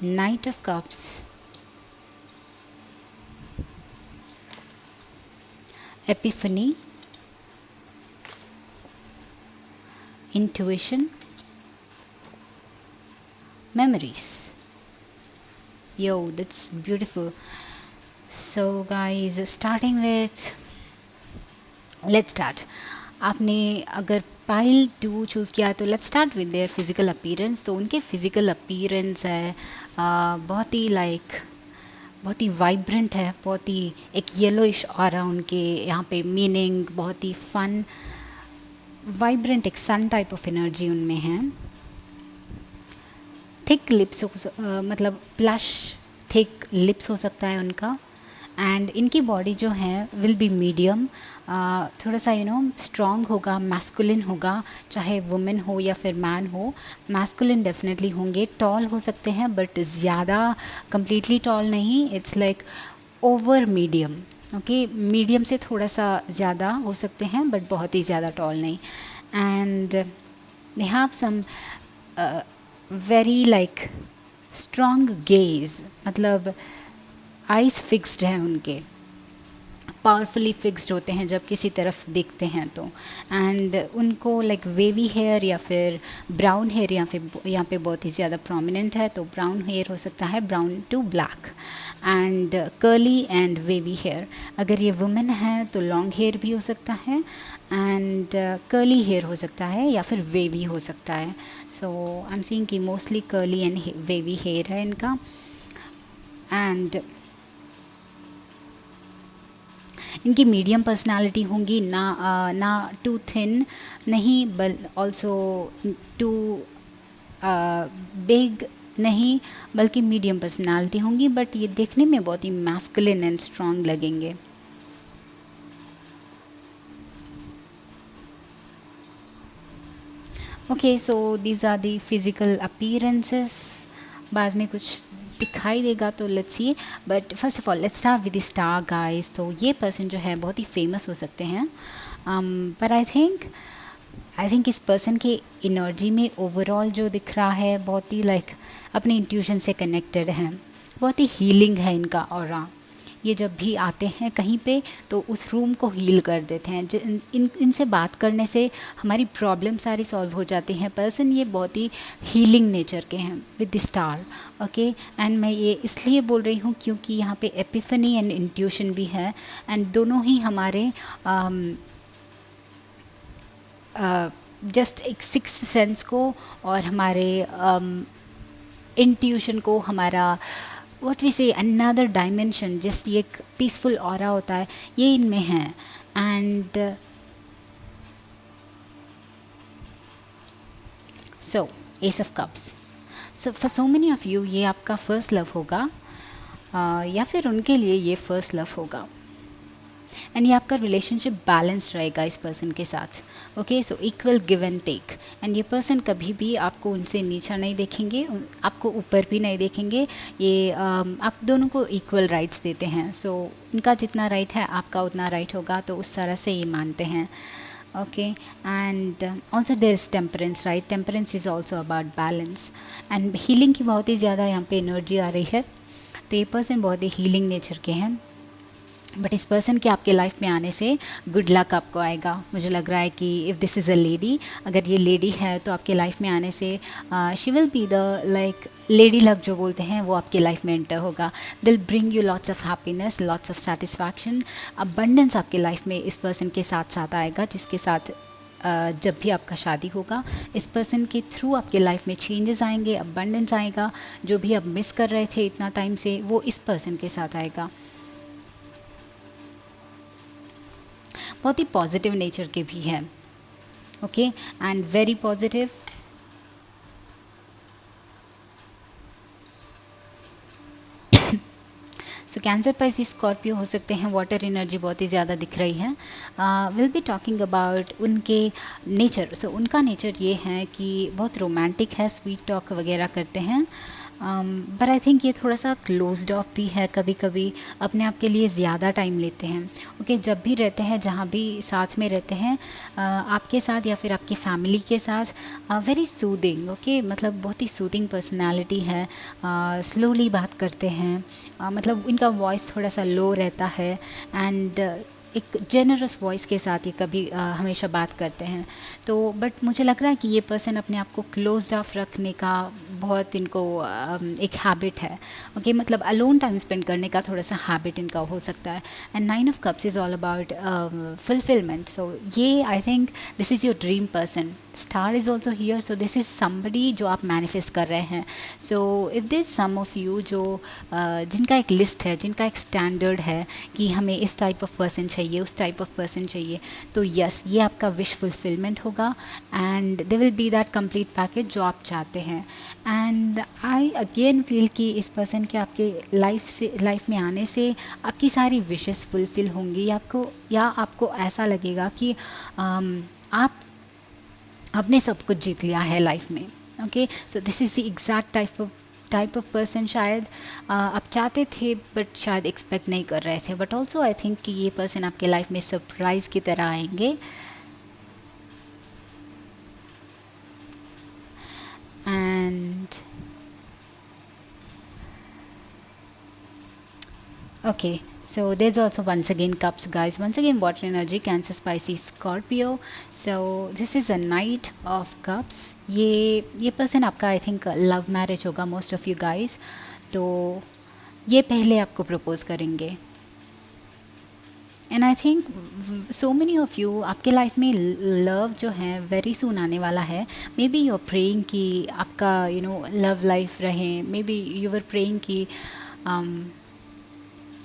Knight of Cups, Epiphany, Intuition, Memories. Yo, that's beautiful. So guys, starting with, let's start. आपने अगर pile 2 choose किया तो let's start with their physical appearance. तो उनके physical appearance है बहुत ही बहुत ही vibrant है, बहुत ही एक येलोइश ऑरा उनके यहाँ पे, मीनिंग बहुत ही फन, वाइब्रेंट, एक सन टाइप ऑफ एनर्जी उनमें है। थिक लिप्स, मतलब प्लश थिक लिप्स हो सकता है उनका। एंड इनकी बॉडी जो है विल बी मीडियम, थोड़ा सा स्ट्रॉन्ग होगा, मैस्कुलिन होगा, चाहे वुमेन हो या फिर मैन हो, मैस्कुलिन डेफिनेटली होंगे। टॉल हो सकते हैं बट ज़्यादा कंप्लीटली टॉल नहीं, it's like over medium. Okay, medium से थोड़ा सा ज़्यादा हो सकते हैं बट बहुत ही ज़्यादा टॉल नहीं। And they have some very like strong gaze, मतलब आइज़ फिक्स्ड हैं उनके। पावरफुली फिक्स्ड होते हैं जब किसी तरफ देखते हैं तो। एंड उनको लाइक वेवी हेयर या फिर ब्राउन हेयर यहाँ पे बहुत ही ज़्यादा प्रोमिनेंट है, तो ब्राउन हेयर हो सकता है, brown to black. And curly and wavy hair, अगर ये वुमेन है तो लॉन्ग हेयर भी हो सकता है, एंड कर्ली हेयर हो सकता है या फिर वेवी हो सकता है। सो आई एम सीइंग कि mostly curly and wavy hair है इनका। एंड इनकी मीडियम पर्सनालिटी होंगी, ना टू थिन नहीं, बट ऑल्सो टू बिग नहीं, बल्कि मीडियम पर्सनालिटी होंगी, बट ये देखने में बहुत ही मैस्कुलिन एंड स्ट्रॉन्ग लगेंगे। Okay, so these are the physical appearances. बाद में कुछ दिखाई देगा तो let's see, but first of all let's start with the star guys. तो ये पर्सन जो है बहुत ही फेमस हो सकते हैं, पर आई थिंक इस पर्सन के एनर्जी में ओवरऑल जो दिख रहा है बहुत ही लाइक अपने इंट्यूशन से कनेक्टेड है, बहुत ही हीलिंग है इनका ऑरा। ये जब भी आते हैं कहीं पे तो उस रूम को हील कर देते हैं। इनसे बात करने से हमारी प्रॉब्लम सारी सॉल्व हो जाती हैं। पर्सन ये बहुत ही हीलिंग नेचर के हैं with the star. Okay, and मैं ये इसलिए बोल रही हूँ क्योंकि यहाँ पे एपिफनी एंड इंट्यूशन भी है, एंड दोनों ही हमारे जस्ट एक सिक्स सेंस को और हमारे इंट्यूशन को, हमारा व्हाट वी से अनदर डायमेंशन, जस्ट ये एक पीसफुल ऑरा होता है, ये इनमें है। And so ace of cups, so for so many of you ये आपका फर्स्ट लव होगा, या फिर उनके लिए ये फर्स्ट लव होगा। एंड ये आपका रिलेशनशिप बैलेंस्ड रहेगा इस पर्सन के साथ। Okay, so equal give and take. And ये पर्सन कभी भी आपको उनसे नीचा नहीं देखेंगे, आपको ऊपर भी नहीं देखेंगे। ये आप दोनों को इक्वल राइट्स देते हैं। सो उनका जितना राइट है आपका उतना राइट होगा, तो उस तरह से ये मानते हैं। Okay, and also there is temperance, right? Temperance is also about balance. And healing की बहुत ही ज़्यादा यहाँ पे एनर्जी आ रही है, तो ये पर्सन बहुत ही हीलिंग नेचर के हैं। बट इस पर्सन के आपके लाइफ में आने से गुड लक आपको आएगा। मुझे लग रहा है कि if this is a lady, अगर ये लेडी है तो आपके लाइफ में आने से she will be the like lady luck जो बोलते हैं वो आपके लाइफ में एंटर होगा। दिल bring you lots of happiness, lots of satisfaction, abundance आपके लाइफ में इस पर्सन के साथ साथ आएगा, जिसके साथ जब भी आपका शादी होगा इस पर्सन के थ्रू आपके लाइफ में चेंजेस आएंगे, अबंडेंस आएगा। जो भी आप मिस कर रहे थे इतना टाइम से वो इस पर्सन के साथ आएगा। बहुत ही पॉजिटिव नेचर के भी हैं। Okay, and very positive. So Cancer species Scorpio हो सकते हैं। वाटर एनर्जी बहुत ही ज़्यादा दिख रही है। विल बी टॉकिंग अबाउट उनके नेचर। सो उनका नेचर ये है कि बहुत रोमांटिक है, स्वीट टॉक वगैरह करते हैं, बट आई थिंक ये थोड़ा सा क्लोज्ड ऑफ भी है, कभी कभी अपने आप के लिए ज़्यादा टाइम लेते हैं। ओके, जब भी रहते हैं, जहाँ भी साथ में रहते हैं, आपके साथ या फिर आपकी फैमिली के साथ, वेरी सूदिंग। ओके, मतलब बहुत ही सूदिंग पर्सनालिटी है, स्लोली बात करते हैं, मतलब इनका वॉइस थोड़ा सा लो रहता है, एंड एक जेनरस वॉइस के साथ ये कभी हमेशा बात करते हैं। तो बट मुझे लग रहा है कि ये पर्सन अपने आप को क्लोज्ड ऑफ रखने का बहुत इनको एक हैबिट है। ओके, मतलब अलोन टाइम स्पेंड करने का थोड़ा सा हैबिट इनका हो सकता है। And 9 of cups is all about fulfilment. So ये I think this is your dream person. Star is also here, so this is somebody जो आप मैनिफेस्ट कर रहे हैं। So if this some of you जो जिनका एक लिस्ट है, जिनका एक स्टैंडर्ड है कि हमें इस टाइप ऑफ पर्सन चाहिए, उस टाइप ऑफ पर्सन चाहिए, तो यस, ये आपका विश फुलफिलमेंट होगा, and they will be that complete package जो आप चाहते हैं। एंड आई अगेन फील कि इस पर्सन के आपके लाइफ में आने से आपकी सारी विशेस फुलफिल होंगी, आपको ऐसा लगेगा कि आप आपने सब कुछ जीत लिया है लाइफ में। Okay, so this is the exact type of person शायद आप चाहते थे बट शायद एक्सपेक्ट नहीं कर रहे थे। बट ऑल्सो आई थिंक कि ये पर्सन आपके लाइफ में सरप्राइज़ की तरह आएंगे। And okay, So there's also once again cups, guys. Once again water energy, Cancer, Pisces, Scorpio. So this is a Knight of Cups. ये पर्सन आपका I think love marriage होगा, most of you guys. तो ये पहले आपको propose करेंगे. And I think so many of you, आपके life में लव जो है वेरी सून आने वाला है. Maybe you are praying कि आपका लव लाइफ रहे. Maybe you are praying कि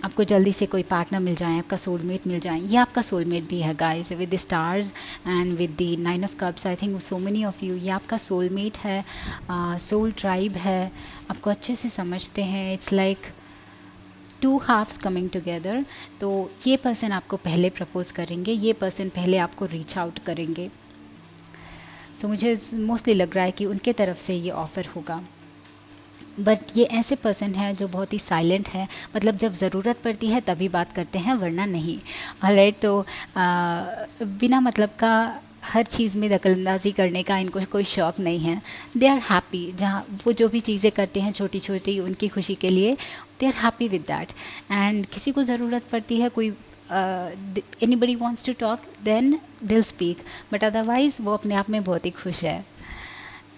आपको जल्दी से कोई पार्टनर मिल जाए, आपका सोलमेट मिल जाए. ये आपका सोलमेट भी है guys, with the stars and with the 9 of cups. I think so many of you, ये आपका सोलमेट है, सोल ट्राइब है, आपको अच्छे से समझते हैं. It's like two halves coming together. तो ये पर्सन आपको पहले प्रपोज करेंगे, ये पर्सन पहले आपको रीच आउट करेंगे. सो मुझे मोस्टली लग रहा है कि उनके तरफ से ये ऑफ़र होगा. बट ये ऐसे पर्सन है जो बहुत ही साइलेंट है, मतलब जब ज़रूरत पड़ती है तभी बात करते हैं, वरना नहीं. ऑलराइट. तो बिना मतलब का हर चीज़ में दखलंदाजी करने का इनको कोई शौक़ नहीं है. दे आर हैप्पी, जहाँ वो जो भी चीज़ें करते हैं छोटी छोटी उनकी खुशी के लिए, they are happy with that. And किसी को ज़रूरत पड़ती है, कोई anybody wants to talk, then they'll speak. But otherwise वो अपने आप में बहुत ही खुश है.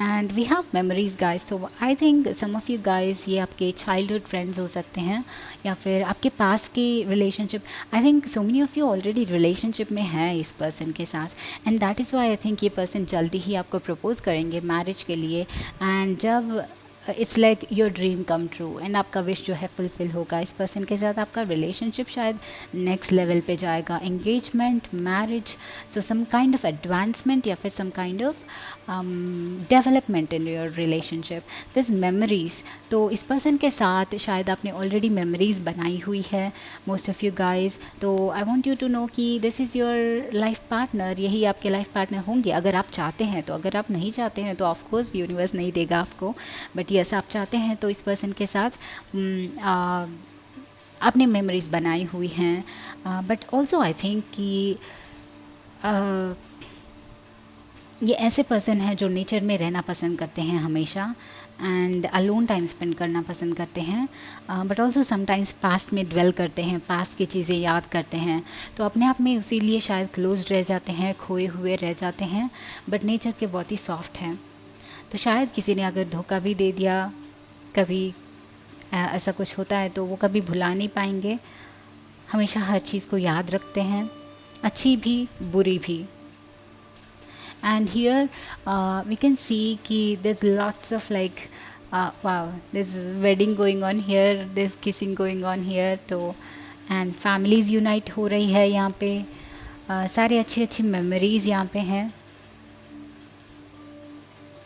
And we have memories guys. तो I think some of you guys, ये आपके चाइल्डहुड फ्रेंड्स हो सकते हैं या फिर आपके पास की relationship. I think so many of you already relationship में है इस पर्सन के साथ. And that is Y I think ये पर्सन जल्दी ही आपको प्रपोज करेंगे मैरिज के लिए. एंड जब it's like your dream come true, and आपका विश जो है फुलफ़िल होगा. इस पर्सन के साथ आपका रिलेशनशिप शायद नेक्स्ट लेवल पे जाएगा. Engagement, marriage, so some kind of advancement या फिर some kind of development in your relationship. This memories, तो इस पर्सन के साथ शायद आपने ऑलरेडी मेमोरीज बनाई हुई है, मोस्ट ऑफ़ यू गाइज. तो I want you to know कि this is your life partner. यही आपके लाइफ पार्टनर होंगे अगर आप चाहते हैं. तो अगर आप नहीं चाहते हैं तो ऑफकोर्स यूनिवर्स नहीं देगा आपको. बट यस, आप चाहते हैं तो इस पर्सन के साथ आपने मेमोरीज बनाई हुई हैं. बट ऑल्सो आई थिंक कि ये ऐसे पर्सन हैं जो नेचर में रहना पसंद करते हैं हमेशा, एंड अलोन टाइम स्पेंड करना पसंद करते हैं. बट ऑल्सो समटाइम्स पास्ट में ड्वेल करते हैं, पास्ट की चीज़ें याद करते हैं. तो अपने आप में इसीलिए शायद क्लोज रह जाते हैं, खोए हुए रह जाते हैं. बट नेचर के बहुत ही सॉफ्ट हैं. तो शायद किसी ने अगर धोखा भी दे दिया, कभी ऐसा कुछ होता है तो वो कभी भुला नहीं पाएंगे. हमेशा हर चीज़ को याद रखते हैं, अच्छी भी बुरी भी. And here we can see कि there's lots of like wow, there's wedding going on here, there's kissing going on here. तो and families unite हो रही है यहाँ पे. सारे अच्छी अच्छी मेमोरीज़ यहाँ पे हैं.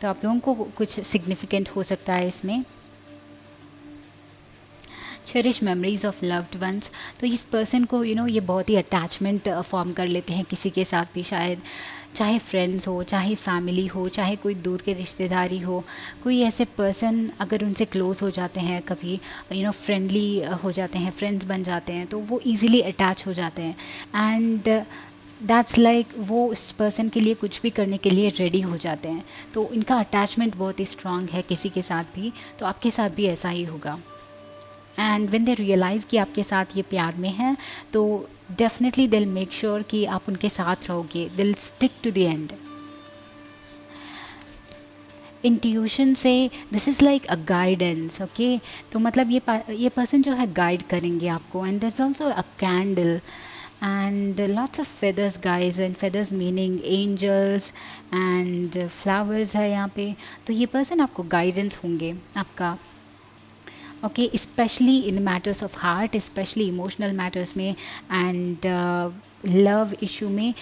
तो आप लोगों को कुछ सिग्निफिकेंट हो सकता है इसमें. Cherish memories of loved ones. तो इस पर्सन को ये बहुत ही अटैचमेंट फॉर्म कर लेते हैं किसी के साथ भी, शायद चाहे फ्रेंड्स हो, चाहे फैमिली हो, चाहे कोई दूर के रिश्तेदारी हो. कोई ऐसे पर्सन अगर उनसे क्लोज हो जाते हैं, कभी फ्रेंडली हो जाते हैं, फ्रेंड्स बन जाते हैं, तो वो ईज़िली अटैच हो जाते हैं. एंड दैट्स लाइक वो उस पर्सन के लिए कुछ भी करने के लिए रेडी हो जाते हैं. तो इनका अटैचमेंट बहुत ही स्ट्रांग है किसी के साथ भी. तो आपके साथ भी ऐसा ही होगा. एंड व्हेन दे रियलाइज़ कि आपके साथ ये प्यार में है, तो डेफिनेटली दिल मेक श्योर कि आप उनके साथ रहोगे. They'll stick to the end. Intuition से this is like a guidance. Okay, तो मतलब ये पर्सन जो है गाइड करेंगे आपको. And there is also a candle and lots of feathers guys, and feathers meaning angels and flowers है यहाँ पे. तो ये पर्सन आपको गाइडेंस होंगे आपका. Okay, specially in matters of heart, specially emotional matters में एंड लव इशू में.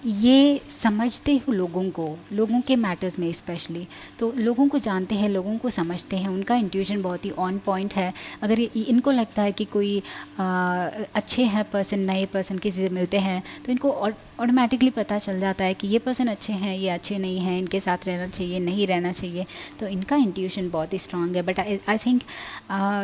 ये समझते हो लोगों के मैटर्स में स्पेशली. तो लोगों को जानते हैं, लोगों को समझते हैं. उनका इंट्यूशन बहुत ही ऑन पॉइंट है. अगर इनको लगता है कि कोई अच्छे हैं पर्सन, नए पर्सन किसी से मिलते हैं, तो इनको ऑटोमेटिकली पता चल जाता है कि ये पर्सन अच्छे हैं, ये अच्छे नहीं हैं, इनके साथ रहना चाहिए, नहीं रहना चाहिए. तो इनका इंट्यूशन बहुत ही स्ट्रांग है. But I think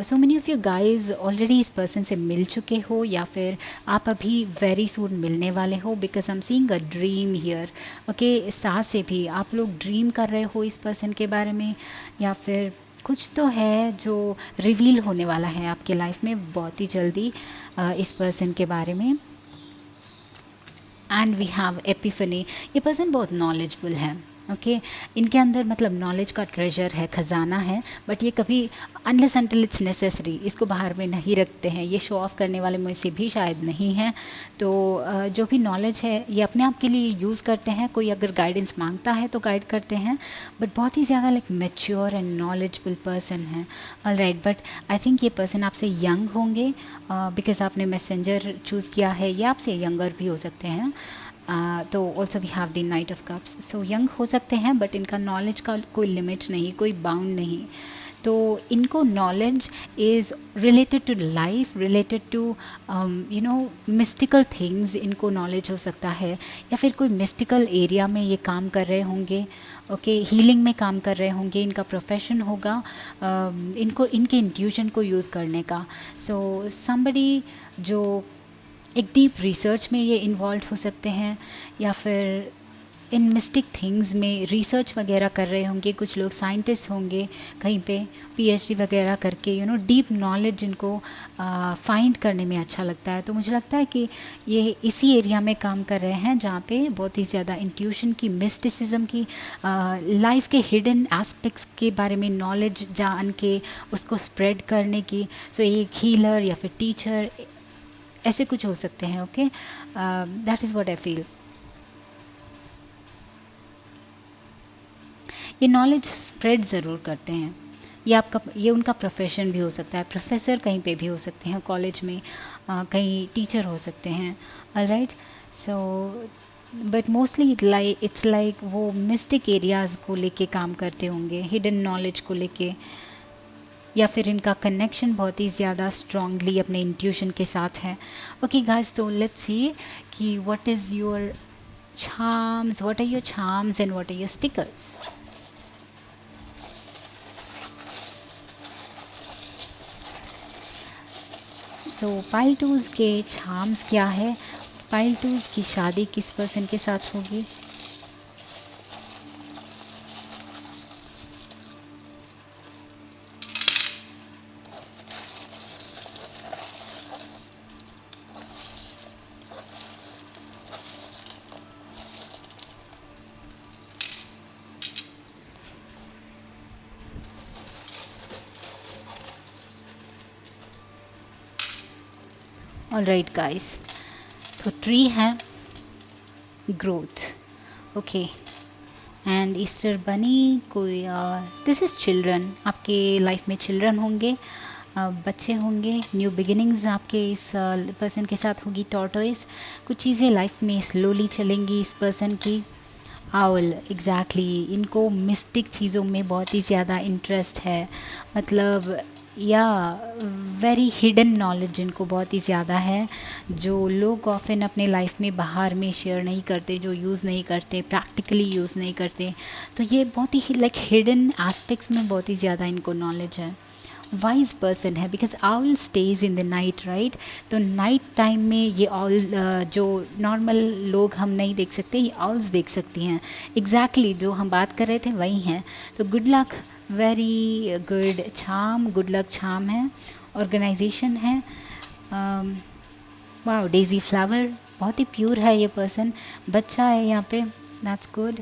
so many of you guys already इस पर्सन से मिल चुके हो, या फिर आप अभी वेरी सून मिलने वाले हो. Because I am seeing a dream here. Okay, साथ से भी आप लोग ड्रीम कर रहे हो इस पर्सन के बारे में, या फिर कुछ तो है जो रिवील होने वाला है आपके लाइफ में बहुत ही जल्दी इस पर्सन के बारे में। एंड वी हैव एपिफनी, ये पर्सन बहुत नॉलेजफुल है। ओके इनके अंदर मतलब नॉलेज का ट्रेजर है, ख़जाना है, बट ये कभी अनलेस अनटिल इट्स नेसेसरी इसको बाहर में नहीं रखते हैं। ये शो ऑफ करने वाले में से भी शायद नहीं है। तो जो भी नॉलेज है ये अपने आप के लिए यूज़ करते हैं। कोई अगर गाइडेंस मांगता है तो गाइड करते हैं, बट बहुत ही ज़्यादा like mature and knowledgeful person है। ऑलराइट, बट आई थिंक ये पर्सन आपसे यंग होंगे बिकॉज आपने मैसेंजर चूज़ किया है। ये आपसे यंगर भी हो सकते हैं। तो also we have the knight of cups. So young हो सकते हैं बट इनका नॉलेज का कोई लिमिट नहीं, कोई बाउंड नहीं। तो इनको knowledge is related to life, related to you know mystical things. इनको नॉलेज हो सकता है या फिर कोई मिस्टिकल एरिया में ये काम कर रहे होंगे। ओके हीलिंग में काम कर रहे होंगे। इनका प्रोफेशन होगा इनको इनके इंट्यूशन को यूज़ करने का। सो समबडी जो एक डीप रिसर्च में ये इन्वॉल्व हो सकते हैं या फिर इन मिस्टिक थिंग्स में रिसर्च वगैरह कर रहे होंगे। कुछ लोग साइंटिस्ट होंगे कहीं पे पीएचडी वगैरह करके यू नो डीप नॉलेज इनको फाइंड करने में अच्छा लगता है। तो मुझे लगता है कि ये इसी एरिया में काम कर रहे हैं जहाँ पे बहुत ही ज़्यादा इंट्यूशन की, मिस्टिसिज्म की, लाइफ के हिडन एस्पेक्ट्स के बारे में नॉलेज जान के उसको स्प्रेड करने की। सो एक हीलर या फिर टीचर ऐसे कुछ हो सकते हैं। Okay that is what I feel. ये नॉलेज स्प्रेड ज़रूर करते हैं। ये उनका प्रोफेशन भी हो सकता है। प्रोफेसर कहीं पे भी हो सकते हैं, कॉलेज में कहीं टीचर हो सकते हैं। Alright, so but mostly it's like वो मिस्टिक एरियाज़ को लेके काम करते होंगे, हिडन नॉलेज को लेके, या फिर इनका कनेक्शन बहुत ही ज़्यादा स्ट्रांगली अपने इंट्यूशन के साथ है। ओके गाइस, तो लेट्स सी कि what is your charms, what are your charms and what are your stickers? So pile twos के charms क्या है? पाइल टूज़ की शादी किस पर्सन के साथ होगी? ऑलराइट गाइस, तो ट्री है ग्रोथ। ओके एंड ईस्टर बनी कोई दिस इज़ चिल्ड्रन। आपके लाइफ में चिल्ड्रन होंगे, बच्चे होंगे, न्यू बिगिनिंग्स आपके इस पर्सन के साथ होगी। टॉर्टोइस, कुछ चीज़ें लाइफ में स्लोली चलेंगी इस पर्सन की। आउल, एग्जैक्टली, इनको मिस्टिक चीज़ों में बहुत ही ज़्यादा इंटरेस्ट है, मतलब या वेरी हिडन नॉलेज इनको बहुत ही ज़्यादा है, जो लोग ऑफन अपने लाइफ में बाहर में शेयर नहीं करते, जो यूज़ नहीं करते, प्रैक्टिकली यूज़ नहीं करते। तो ये बहुत ही लाइक हिडन एस्पेक्ट्स में बहुत ही ज़्यादा इनको नॉलेज है। वाइज पर्सन है because owl stage in the night, right. तो नाइट टाइम में ये आउल जो नॉर्मल लोग हम नहीं देख सकते, ये आउल्स देख सकती हैं। एग्जैक्टली जो हम बात कर रहे थे वही हैं। तो good luck, very good charm, good luck charm है। ऑर्गेनाइजेशन है, वाओ, डेजी फ्लावर, बहुत ही प्योर है ये पर्सन। बच्चा है यहाँ पे, that's good.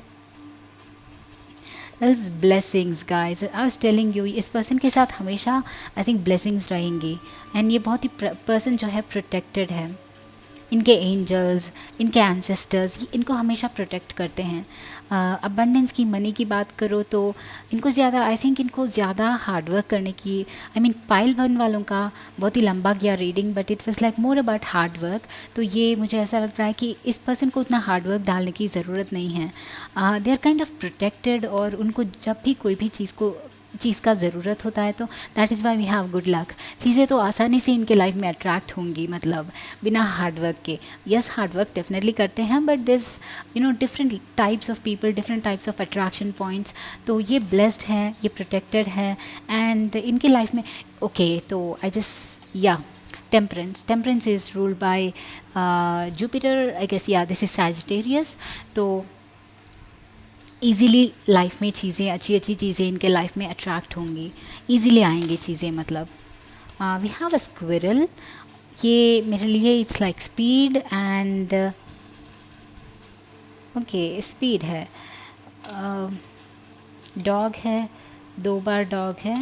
Blessings guys, I was telling you, इस पर्सन के साथ हमेशा आई थिंक ब्लेसिंग्स रहेंगी। एंड ये बहुत ही पर्सन जो है प्रोटेक्टेड है। इनके एंजल्स, इनके एंसेस्टर्स इनको हमेशा प्रोटेक्ट करते हैं। अबंडेंस की, मनी की बात करो तो इनको ज़्यादा, आई थिंक इनको ज़्यादा हार्डवर्क करने की, आई मीन पाइल वन वालों का बहुत ही लंबा गया reading, but it was like more about hard work. तो ये मुझे ऐसा लग रहा है कि इस पर्सन को उतना हार्डवर्क डालने की ज़रूरत नहीं है। They are kind of protected, और उनको जब भी कोई भी चीज़ का ज़रूरत होता है तो that is why we have good luck. चीज़ें तो आसानी से इनके लाइफ में अट्रैक्ट होंगी, मतलब बिना हार्डवर्क के। यस, हार्डवर्क डेफिनेटली करते हैं, but this different types of people, different types of attraction points. तो ये ब्लेस्ड हैं, ये प्रोटेक्टेड है, एंड इनके लाइफ में ओके। तो आई जस्ट या temperance is ruled by Jupiter, I guess, या दिस इज सैजिटेरियस। तो इजीली लाइफ में चीज़ें, अच्छी अच्छी चीज़ें इनके लाइफ में अट्रैक्ट होंगी, इजीली आएंगी चीज़ें। मतलब वी हैव अ स्क्विरल, ये मेरे लिए it's like speed and okay speed है। डॉग है, 2 बार डॉग है,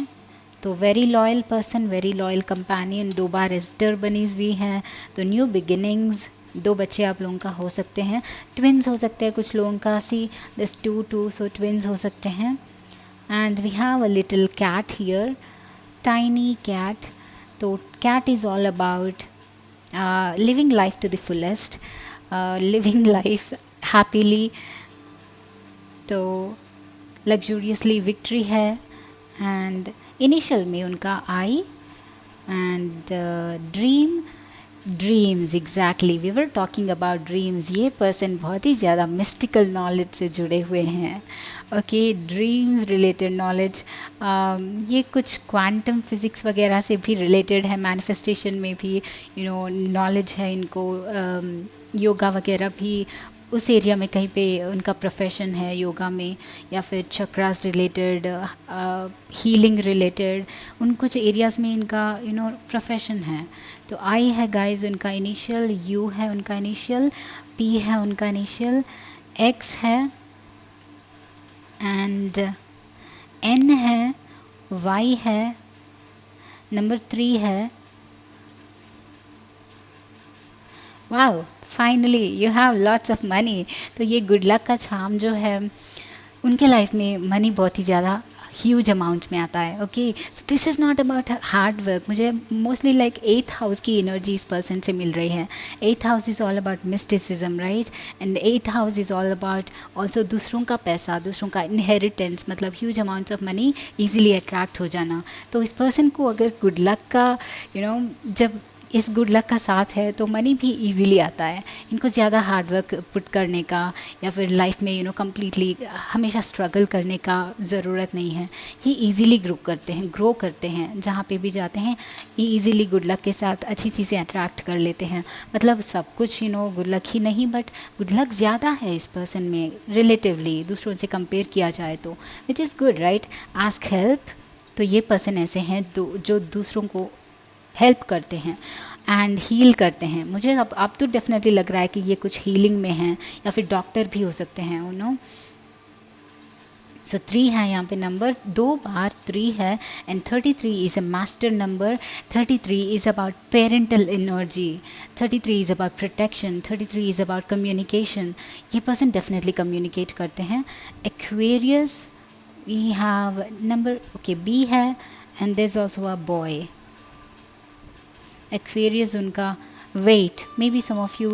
तो very loyal person, very loyal companion, 2 बार एस्टर बनीज भी हैं, तो न्यू बिगिनिंग्स, 2 बच्चे आप लोगों का हो सकते हैं, ट्विन्स हो सकते हैं कुछ लोगों का, सी दिस 2 सो ट्विन्स हो सकते हैं। And we have a little cat here, tiny cat, तो cat is all about living life to the fullest, living life happily, तो लग्जूरियसली विक्ट्री है। एंड इनिशियल में उनका eye and dreams, exactly we were talking about dreams. ये person बहुत ही ज़्यादा mystical knowledge से जुड़े हुए हैं। ओके, ड्रीम्स रिलेटेड नॉलेज, ये कुछ क्वांटम फिज़िक्स वगैरह से भी रिलेटेड है, मैनिफेस्टेशन में भी नॉलेज है इनको, योगा वगैरह भी उस एरिया में कहीं पे उनका प्रोफेशन है, योगा में, या फिर चक्रास रिलेटेड, हीलिंग रिलेटेड, उन कुछ एरियाज़ में इनका प्रोफेशन है। तो आई है गाइस उनका इनिशियल, यू है उनका इनिशियल, पी है उनका इनिशियल, एक्स है एंड एन है, वाई है, नंबर 3 है। Wow, finally you have lots of money. तो ये गुड लक का चार्म जो है, उनके लाइफ में मनी बहुत ही ज़्यादा ह्यूज अमाउंट्स में आता है। Okay, so this is not about hard work. मुझे मोस्टली लाइक 8th हाउस की एनर्जी इस पर्सन से मिल रही है। 8th house is all about mysticism, right, and 8th house is all about also दूसरों का पैसा, दूसरों का इनहेरिटेंस, मतलब huge amounts of money easily attract हो जाना। तो इस पर्सन को अगर गुड लक का जब इस गुड लक का साथ है तो मनी भी इजीली आता है। इनको ज़्यादा हार्ड वर्क पुट करने का या फिर लाइफ में कम्प्लीटली हमेशा स्ट्रगल करने का ज़रूरत नहीं है। ये इजीली ग्रो करते हैं, जहाँ पे भी जाते हैं ये इजीली गुड लक के साथ अच्छी चीज़ें अट्रैक्ट कर लेते हैं। मतलब सब कुछ गुड लक ही नहीं, बट गुड लक ज़्यादा है इस पर्सन में रिलेटिवली, दूसरों से कंपेयर किया जाए तो, which is good, right. Ask help, तो ये पर्सन ऐसे हैं जो दूसरों को हेल्प करते हैं एंड हील करते हैं। मुझे अब तो डेफिनेटली लग रहा है कि ये कुछ हीलिंग में हैं, या फिर डॉक्टर भी हो सकते हैं सो 3 है यहाँ पे नंबर, 2 बार 3 है and 33 is a master number. 33 is about parental energy, 33 is about protection, 33 is about communication. ये पर्सन डेफिनेटली कम्युनिकेट करते हैं। Aquarius we have number, okay, B है and there is also a boy. Aquarius उनका wait, maybe some of you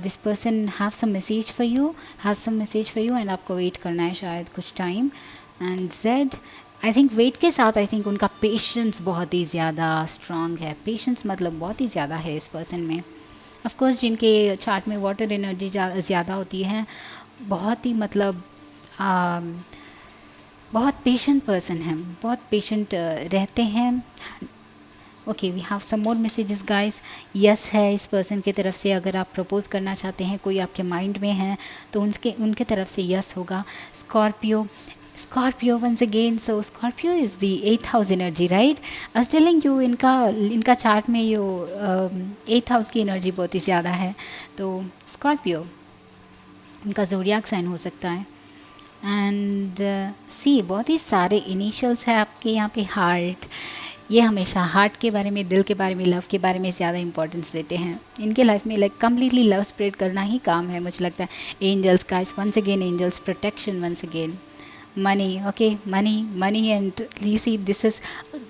this person have some message for you, has some message for you and आपको wait करना है शायद कुछ time। and Z I think wait के साथ I think उनका patience बहुत ही ज़्यादा strong है। patience मतलब बहुत ही ज़्यादा है इस person में। of course जिनके chart में water energy ज़्यादा होती है, बहुत ही मतलब बहुत patient person हैं, बहुत patient रहते हैं। Okay, we have some more messages guys. Yes है इस पर्सन की तरफ से, अगर आप प्रपोज करना चाहते हैं, कोई आपके माइंड में है तो उनके तरफ से यस होगा। Scorpio once again, so Scorpio is the 8th house energy, right. I was telling you इनका चार्ट में यो 8th हाउस की एनर्जी बहुत ही ज़्यादा है। तो स्कॉर्पियो उनका ज़ोडियाक साइन हो सकता है। एंड सी बहुत ही सारे इनिशियल्स है आपके यहाँ पे। हार्ट, ये हमेशा हार्ट के बारे में, दिल के बारे में, लव के बारे में ज़्यादा इंपॉर्टेंस देते हैं। इनके लाइफ में लाइक कम्प्लीटली लव स्प्रेड करना ही काम है मुझे लगता है। Angels guys, once again angels, protection once again, money, okay, money and you see this is,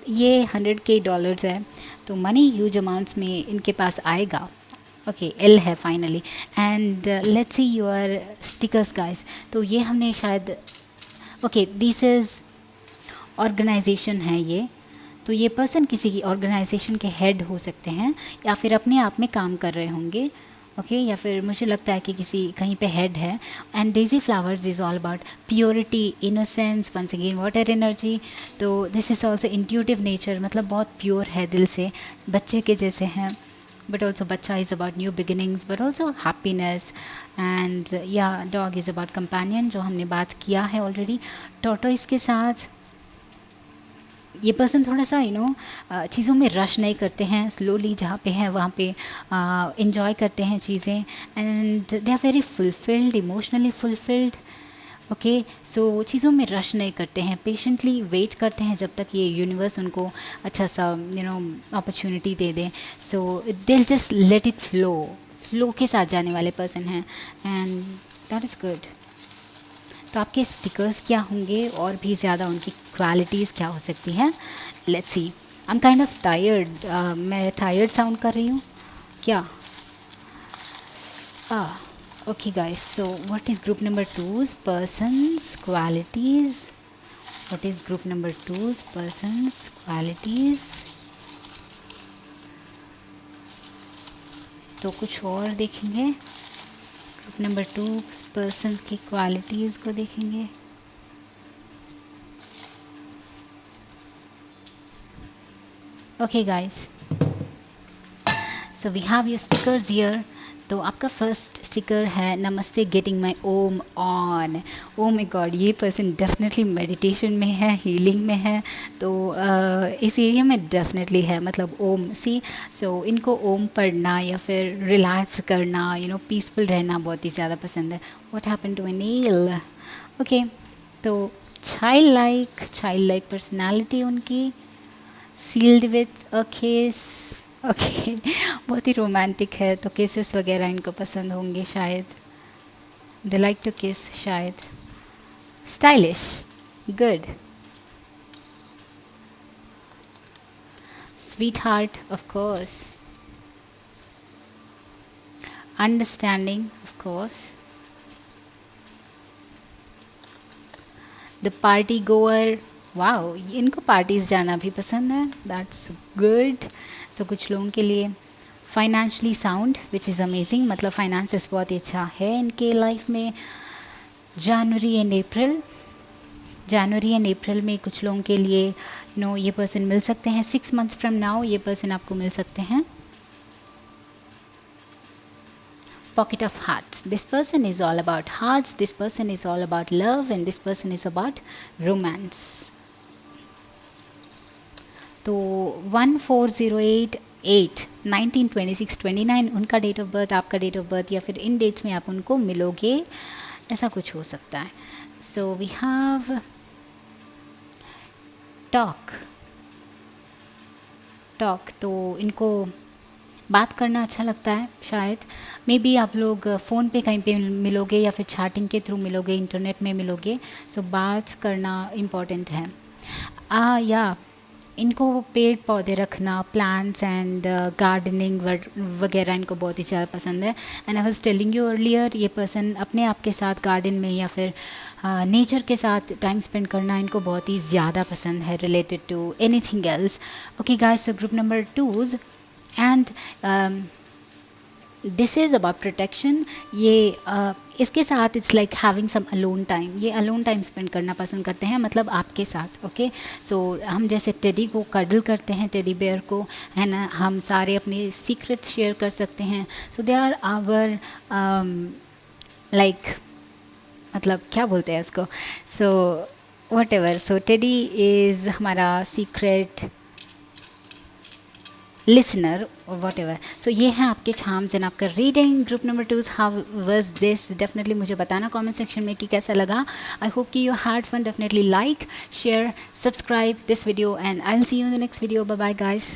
ये $100K है, तो मनी ह्यूज अमाउंट्स में इनके पास आएगा। ओके, L है finally. And let's see your stickers guys. तो ये हमने शायद, ओके, दिस इज़ ऑर्गेनाइजेशन है ये, तो ये पर्सन किसी की ऑर्गेनाइजेशन के हेड हो सकते हैं या फिर अपने आप में काम कर रहे होंगे। ओके, या फिर मुझे लगता है कि किसी कहीं पे हेड है। And daisy flowers is all about purity, innocence, once again water energy. तो this is also intuitive nature, मतलब बहुत प्योर है दिल से, बच्चे के जैसे हैं। but also bacha is about new beginnings but also happiness, and yeah, dog is about companion जो हमने बात किया है ऑलरेडी. tortoise के साथ ये पर्सन थोड़ा सा चीज़ों में रश नहीं करते हैं, स्लोली जहाँ पे हैं वहाँ पे इन्जॉय करते हैं चीज़ें, and they are very fulfilled, emotionally fulfilled. Okay, so चीज़ों में रश नहीं करते हैं, पेशेंटली वेट करते हैं जब तक ये यूनिवर्स उनको अच्छा सा अपॉर्चुनिटी दे दें. So they just let it flow के साथ जाने वाले पर्सन हैं, एंड दैट इज़ गुड. तो आपके स्टिकर्स क्या होंगे और भी ज़्यादा उनकी क्वालिटीज़ क्या हो सकती हैं, let's see. I am kind of tired, मैं टायर्ड साउंड कर रही हूँ क्या? Okay guys, so what is group number 2's persons qualities? What is group number 2's persons qualities? तो कुछ और देखेंगे, ग्रुप नंबर 2 पर्सन्स की क्वालिटीज़ को देखेंगे. Okay guys, so we have your stickers here. तो आपका फर्स्ट स्टिकर है नमस्ते गेटिंग माई ओम ऑन. ओ माय गॉड, ये पर्सन डेफिनेटली मेडिटेशन में है, हीलिंग में है. तो इस एरिया में डेफिनेटली है, मतलब ओम सी. सो इनको ओम पढ़ना या फिर रिलैक्स करना, पीसफुल रहना बहुत ही ज़्यादा पसंद है. What happened to Anil? Okay, तो चाइल्ड लाइक पर्सनैलिटी उनकी, sealed with a kiss. Okay, बहुत ही रोमांटिक है, तो केसेस वगैरह इनको पसंद होंगे शायद. दे लाइक टू किस शायद. Stylish, good. Sweet heart of course. Understanding of course. The party गोअर. Wow, इनको पार्टीज़ जाना भी पसंद है, दैट्स गुड. सो कुछ लोगों के लिए financially sound which is amazing, मतलब फाइनेंसिस बहुत ही अच्छा है इनके लाइफ में. जनवरी एंड अप्रैल में कुछ लोगों के लिए ये पर्सन मिल सकते हैं. 6 months फ्रॉम नाउ ये पर्सन आपको मिल सकते हैं. Pocket of hearts. This person is all about hearts. This person is all about love, and this person is about romance. तो 1408 8 1926 29 उनका डेट ऑफ बर्थ, आपका डेट ऑफ बर्थ, या फिर इन dates में आप उनको मिलोगे, ऐसा कुछ हो सकता है. So we have talk. तो इनको बात करना अच्छा लगता है शायद. मे बी आप लोग फ़ोन पे कहीं पे मिलोगे या फिर चैटिंग के थ्रू मिलोगे, इंटरनेट में मिलोगे. सो बात करना इम्पॉर्टेंट है. या इनको पेड़ पौधे रखना, प्लांट्स एंड गार्डनिंग वगैरह इनको बहुत ही ज़्यादा पसंद है. And I was telling you earlier, ये पर्सन अपने आप के साथ गार्डन में या फिर नेचर के साथ टाइम स्पेंड करना इनको बहुत ही ज़्यादा पसंद है, related to anything else. Okay guys, so group number 2 and this is about protection. ये इसके साथ it's like having some alone time. ये अलोन टाइम स्पेंड करना पसंद करते हैं, मतलब आपके साथ. ओके, सो हम जैसे टेडी को कडल करते हैं, टेडी बेयर को, है ना, हम सारे अपने सीक्रेट्स शेयर कर सकते हैं. So they are our like, मतलब क्या बोलते हैं उसको, so whatever. So teddy is हमारा सीक्रेट लिसनर और वॉट एवर. सो ये है आपके चार्म्स एंड आपका reading. Group number 2, how was this? Definitely मुझे बताना कमेंट सेक्शन में कि कैसा लगा. आई होप कि you had fun. Definitely like, share, subscribe this video, and I will see you in the next video. Bye bye guys.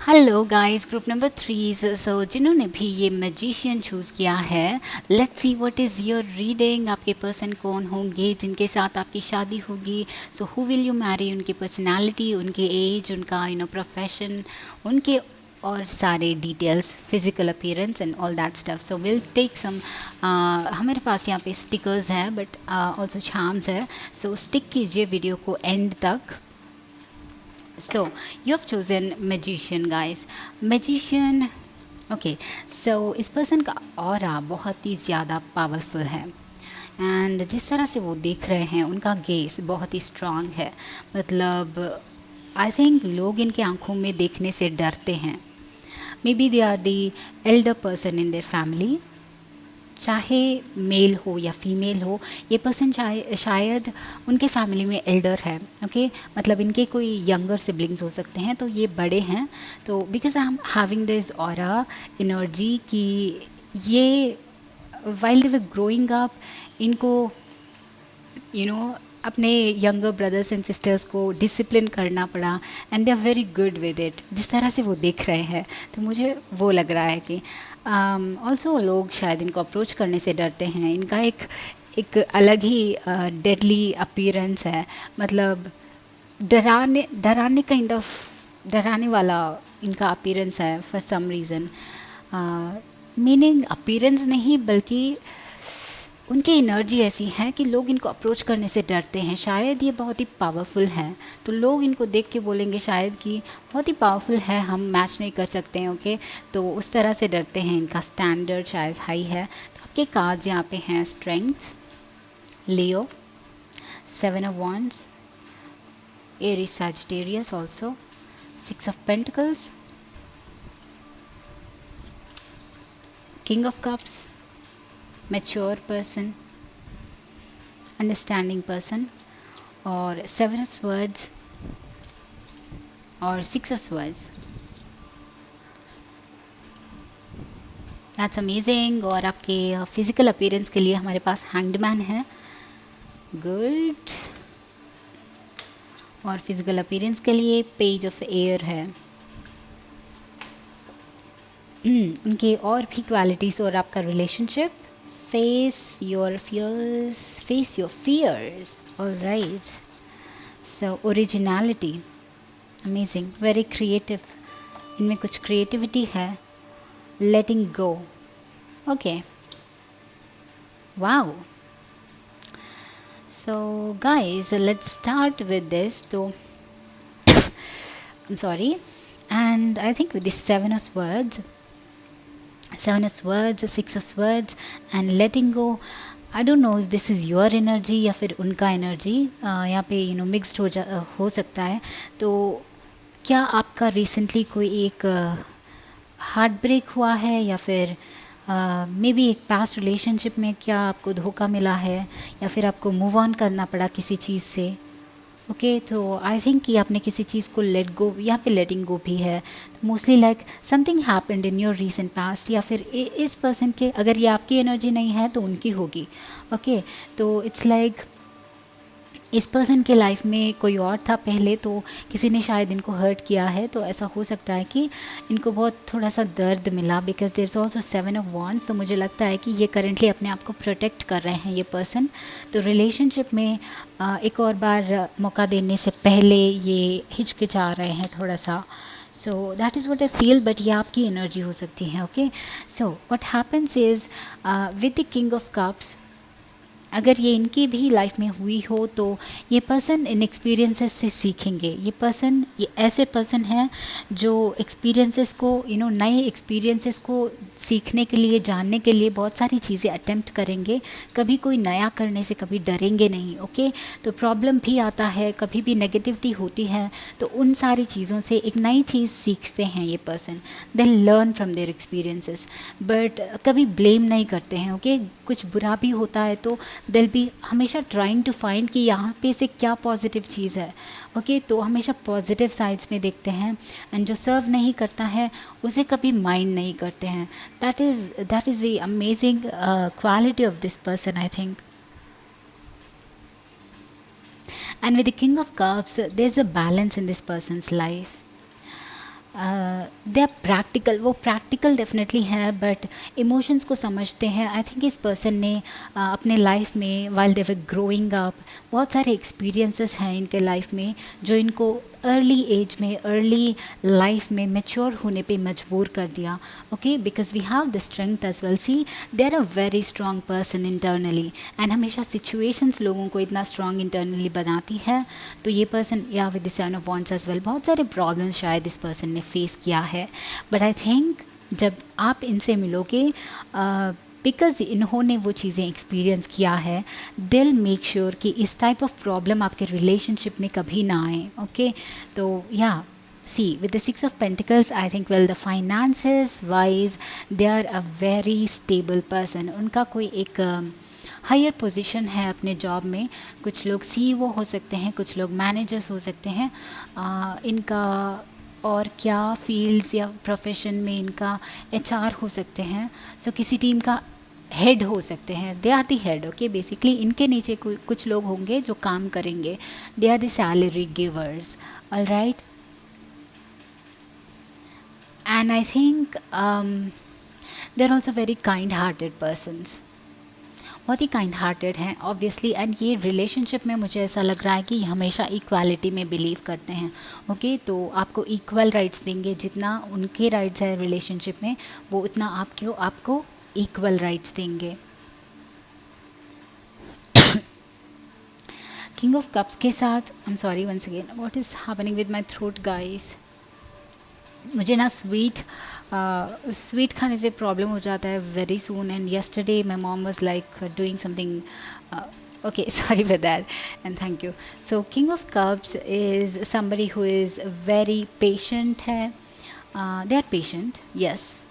Hello guys, group number 3. So जिन्होंने भी ये मैजिशियन चूज़ किया है, let's see what is your reading. आपके person कौन होंगे जिनके साथ आपकी शादी होगी? So who will you marry? उनकी पर्सनालिटी, उनके एज, उनका प्रोफेशन, उनके और सारे details, physical appearance and all that stuff. So will take some. हमारे पास यहाँ पे स्टिकर्स है बट ऑल्सो चार्म्स है. सो स्टिक कीजिए वीडियो को एंड तक. So you have chosen magician guys. Magician, okay, so इस पर्सन का ऑरा बहुत ही ज़्यादा पावरफुल है, एंड जिस तरह से वो देख रहे हैं, उनका गेस बहुत ही स्ट्रांग है. मतलब आई थिंक लोग इनके आंखों में देखने से डरते हैं। Maybe they are the elder person in their family, चाहे मेल हो या फीमेल हो, ये पर्सन शायद उनके फैमिली में एल्डर है। ओके मतलब इनके कोई यंगर सिबलिंग्स हो सकते हैं, तो ये बड़े हैं। तो because I am having this aura energy कि ये while they were growing up, इनको अपने यंगर ब्रदर्स एंड सिस्टर्स को डिसिप्लिन करना पड़ा and they are very good with it, जिस तरह से वो देख रहे हैं। तो मुझे वो लग रहा है कि ऑल्सो लोग शायद इनको अप्रोच करने से डरते हैं। इनका एक अलग ही डेडली अपीयरेंस है, मतलब डराने काइंड ऑफ डराने वाला इनका अपीयरेंस है for some reason. Meaning appearance नहीं, बल्कि उनकी एनर्जी ऐसी है कि लोग इनको अप्रोच करने से डरते हैं। शायद ये बहुत ही पावरफुल हैं, तो लोग इनको देख के बोलेंगे शायद कि बहुत ही पावरफुल है, हम मैच नहीं कर सकते हैं। ओके तो उस तरह से डरते हैं, इनका स्टैंडर्ड शायद हाई है। तो आपके कार्ड्स यहाँ पे हैं strength, Leo, 7 of wands, Aries Sagittarius also, 6 of pentacles, king of cups, mature person, understanding person, और 7 of swords और 6 of swords। That's amazing। और आपके फिजिकल अपीयरेंस के लिए हमारे पास हैंग्ड मैन है, गुड। और फिजिकल अपीयरेंस के लिए पेज ऑफ एयर है। उनके और भी क्वालिटीज़ और आपका relationship, face your fears, all right। So originality, amazing, very creative, इनमें कुछ creativity है, letting go, okay, wow। So guys, let's start with this। So I'm sorry, and I think with this 7 of swords, 6 of swords and letting go, I don't know if this is your energy या फिर उनका energy यहाँ पे mixed हो सकता है। तो क्या आपका रिसेंटली कोई एक हार्ट ब्रेक हुआ है, या फिर मे बी एक पास्ट रिलेशनशिप में क्या आपको धोखा मिला है, या फिर आपको मूव ऑन करना पड़ा किसी चीज़ से। ओके तो आई थिंक कि आपने किसी चीज़ को लेट गो, यहाँ पे लेटिंग गो भी है। तो mostly like something happened in your recent past, या फिर इस पर्सन के, अगर ये आपकी एनर्जी नहीं है तो उनकी होगी। ओके तो इट्स लाइक इस पर्सन के लाइफ में कोई और था पहले, तो किसी ने शायद इनको हर्ट किया है। तो ऐसा हो सकता है कि इनको बहुत थोड़ा सा दर्द मिला, because there is also 7 of wands. तो मुझे लगता है कि ये करेंटली अपने आप को प्रोटेक्ट कर रहे हैं ये पर्सन। तो रिलेशनशिप में एक और बार मौका देने से पहले ये हिचकिचा रहे हैं थोड़ा सा। सो that is what I feel, but ये आपकी एनर्जी हो सकती है। Okay so what happens is with the king of cups, अगर ये इनकी भी लाइफ में हुई हो तो ये पर्सन इन एक्सपीरियंसेस से सीखेंगे। ये ऐसे पर्सन हैं जो एक्सपीरियंसेस को नए एक्सपीरियंसेस को सीखने के लिए, जानने के लिए बहुत सारी चीज़ें अटेम्प्ट करेंगे। कभी कोई नया करने से कभी डरेंगे नहीं। ओके तो प्रॉब्लम भी आता है, कभी भी नेगेटिविटी होती है, तो उन सारी चीज़ों से एक नई चीज़ सीखते हैं ये person. They learn from their experiences, but कभी ब्लेम नहीं करते हैं। ओके कुछ बुरा भी होता है तो दिल भी हमेशा ट्राइंग टू फाइंड कि यहाँ पे से क्या पॉजिटिव चीज़ है। ओके तो हमेशा पॉजिटिव साइड्स में देखते हैं, एंड जो सर्व नहीं करता है उसे कभी माइंड नहीं करते हैं। That is the amazing quality of this person I think. And with the king of cups there is a balance in this person's life. They are practical, वो प्रैक्टिकल डेफिनेटली है, बट इमोशंस को समझते हैं। I think इस person ने अपने life में while they were growing up बहुत सारे एक्सपीरियंसेस हैं इनके लाइफ में, जो इनको अर्ली एज में, अर्ली लाइफ में मैच्योर होने पे मजबूर कर दिया। Okay because we have the strength as well. See they're a very strong person internally, and हमेशा सिचुएशंस लोगों को इतना स्ट्रॉन्ग इंटरनली बनाती है। तो ये पर्सन या with the 7 of wands as well, बहुत सारे प्रॉब्लम्स शायद इस पर्सन ने फेस किया है, बट आई थिंक जब आप इनसे मिलोगे बिकॉज इन्होंने वो चीज़ें एक्सपीरियंस किया है, दिल मेक श्योर कि इस टाइप ऑफ प्रॉब्लम आपके रिलेशनशिप में कभी ना आए. ओके, तो या see with the six of pentacles, I think well the finances wise they are a very stable person. उनका कोई एक हायर पोजीशन है अपने जॉब में. कुछ लोग सीईओ हो सकते हैं, कुछ लोग मैनेजर्स हो सकते हैं. इनका और क्या फील्ड्स या प्रोफेशन में इनका एचआर हो सकते हैं. सो किसी टीम का हेड हो सकते हैं. They are the head. Okay, basically इनके नीचे कुछ लोग होंगे जो काम करेंगे. They are the salary givers. All right. And I think they're also very kind-hearted persons. बहुत ही काइंड हार्टेड हैं ऑब्वियसली. एंड ये रिलेशनशिप में मुझे ऐसा लग रहा है कि हमेशा इक्वालिटी में बिलीव करते हैं. ओके, तो आपको इक्वल राइट्स देंगे. जितना उनके राइट्स है रिलेशनशिप में, वो उतना आपको इक्वल राइट्स देंगे. किंग ऑफ कप्स के साथ, I am sorry once again, what is happening with my throat guys. मुझे ना स्वीट खाने से प्रॉब्लम हो जाता है very soon. And yesterday my mom was like doing something. Okay, sorry for that and thank you. So king of cups is somebody who is very patient है. They are patient, yes,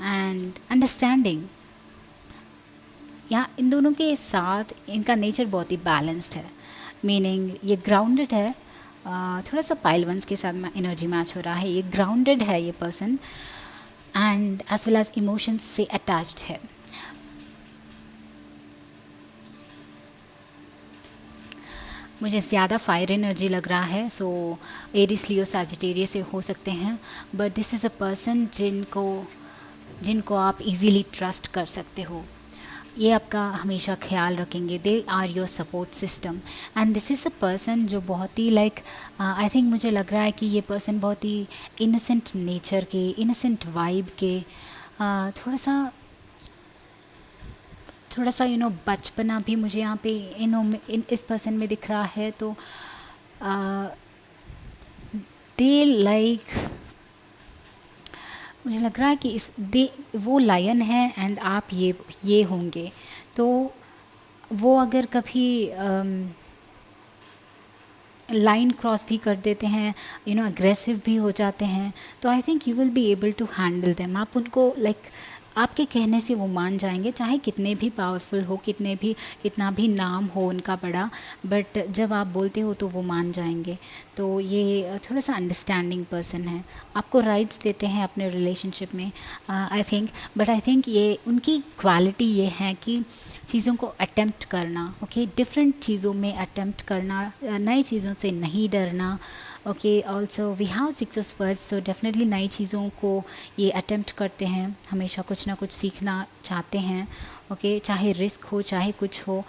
and understanding. यहाँ इन दोनों के साथ इनका nature बहुत ही balanced है. Meaning ये ग्राउंडेड है. थोड़ा सा पाइल वंस के साथ एनर्जी मैच हो रहा है. ये ग्राउंडेड है ये person, and as well as emotions से अटैच्ड है. मुझे ज़्यादा फायर एनर्जी लग रहा है. सो एरिस, लियो, सैजिटेरियस से हो सकते हैं. But this is a person जिनको आप इजीली ट्रस्ट कर सकते हो. ये आपका हमेशा ख्याल रखेंगे. They are your support system. And this is a person जो बहुत ही लाइक, आई थिंक मुझे लग रहा है कि ये पर्सन बहुत ही इनोसेंट नेचर के, इनोसेंट वाइब के, थोड़ा सा बचपना भी मुझे यहाँ पे इस पर्सन में दिख रहा है. तो दे लाइक, मुझे लग रहा है कि वो लायन है एंड आप ये होंगे. तो वो अगर कभी लाइन क्रॉस भी कर देते हैं, अग्रेसिव भी हो जाते हैं, तो I think you will be able to handle them. आप उनको लाइक आपके कहने से वो मान जाएंगे, चाहे कितने भी पावरफुल हो, कितना भी नाम हो उनका बड़ा, बट जब आप बोलते हो तो वो मान जाएंगे. तो ये थोड़ा सा अंडरस्टैंडिंग पर्सन है. आपको राइट्स देते हैं अपने रिलेशनशिप में, I think. But I think ये उनकी क्वालिटी ये है कि चीज़ों को अटेम्प्ट करना. ओके, डिफरेंट चीज़ों में अटेम्प्ट करना, नई चीज़ों से नहीं डरना. Okay, also we have six of swords. तो डेफिनेटली नई चीज़ों को ये अटेम्प्ट करते हैं, हमेशा कुछ ना कुछ सीखना चाहते हैं. ओके, चाहे रिस्क हो, चाहे कुछ हो,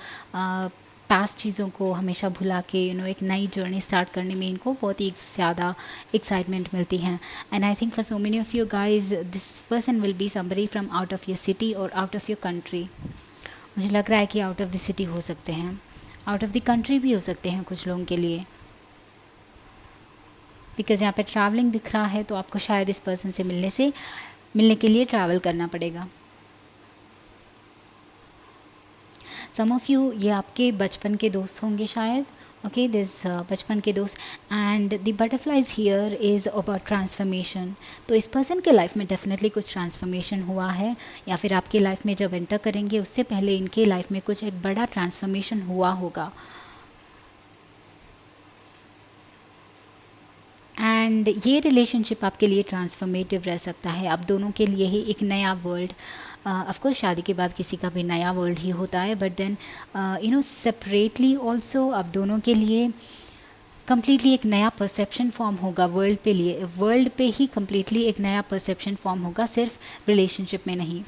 पास्ट चीज़ों को हमेशा भुला के एक नई जर्नी स्टार्ट करने में इनको बहुत ही ज़्यादा एक्साइटमेंट मिलती है. And I think for so many of you guys this person will be somebody from out of your city और आउट ऑफ योर कंट्री. मुझे लग रहा है कि आउट ऑफ द सिटी हो सकते हैं, आउट ऑफ द कंट्री भी हो सकते हैं कुछ लोगों के लिए, बिकॉज़ यहाँ पे ट्रैवलिंग दिख रहा है. तो आपको शायद इस पर्सन से मिलने के लिए ट्रैवल करना पड़ेगा. सम ऑफ यू ये आपके बचपन के दोस्त होंगे शायद. ओके, दिस बचपन के दोस्त. And the butterflies here is about transformation. तो इस पर्सन के लाइफ में डेफिनेटली कुछ ट्रांसफॉर्मेशन हुआ है, या फिर आपकी लाइफ में जब एंटर करेंगे उससे पहले इनके लाइफ में कुछ एक बड़ा ट्रांसफॉर्मेशन हुआ होगा. एंड ये रिलेशनशिप आपके लिए ट्रांसफॉर्मेटिव रह सकता है. आप दोनों के लिए ही एक नया वर्ल्ड, ऑफकोर्स शादी के बाद किसी का भी नया वर्ल्ड ही होता है, बट देन सेपरेटली ऑल्सो आप दोनों के लिए कम्प्लीटली एक नया परसेप्शन फॉर्म होगा वर्ल्ड पे ही कम्प्लीटली एक नया परसेप्शन फॉर्म होगा, सिर्फ रिलेशनशिप में नहीं.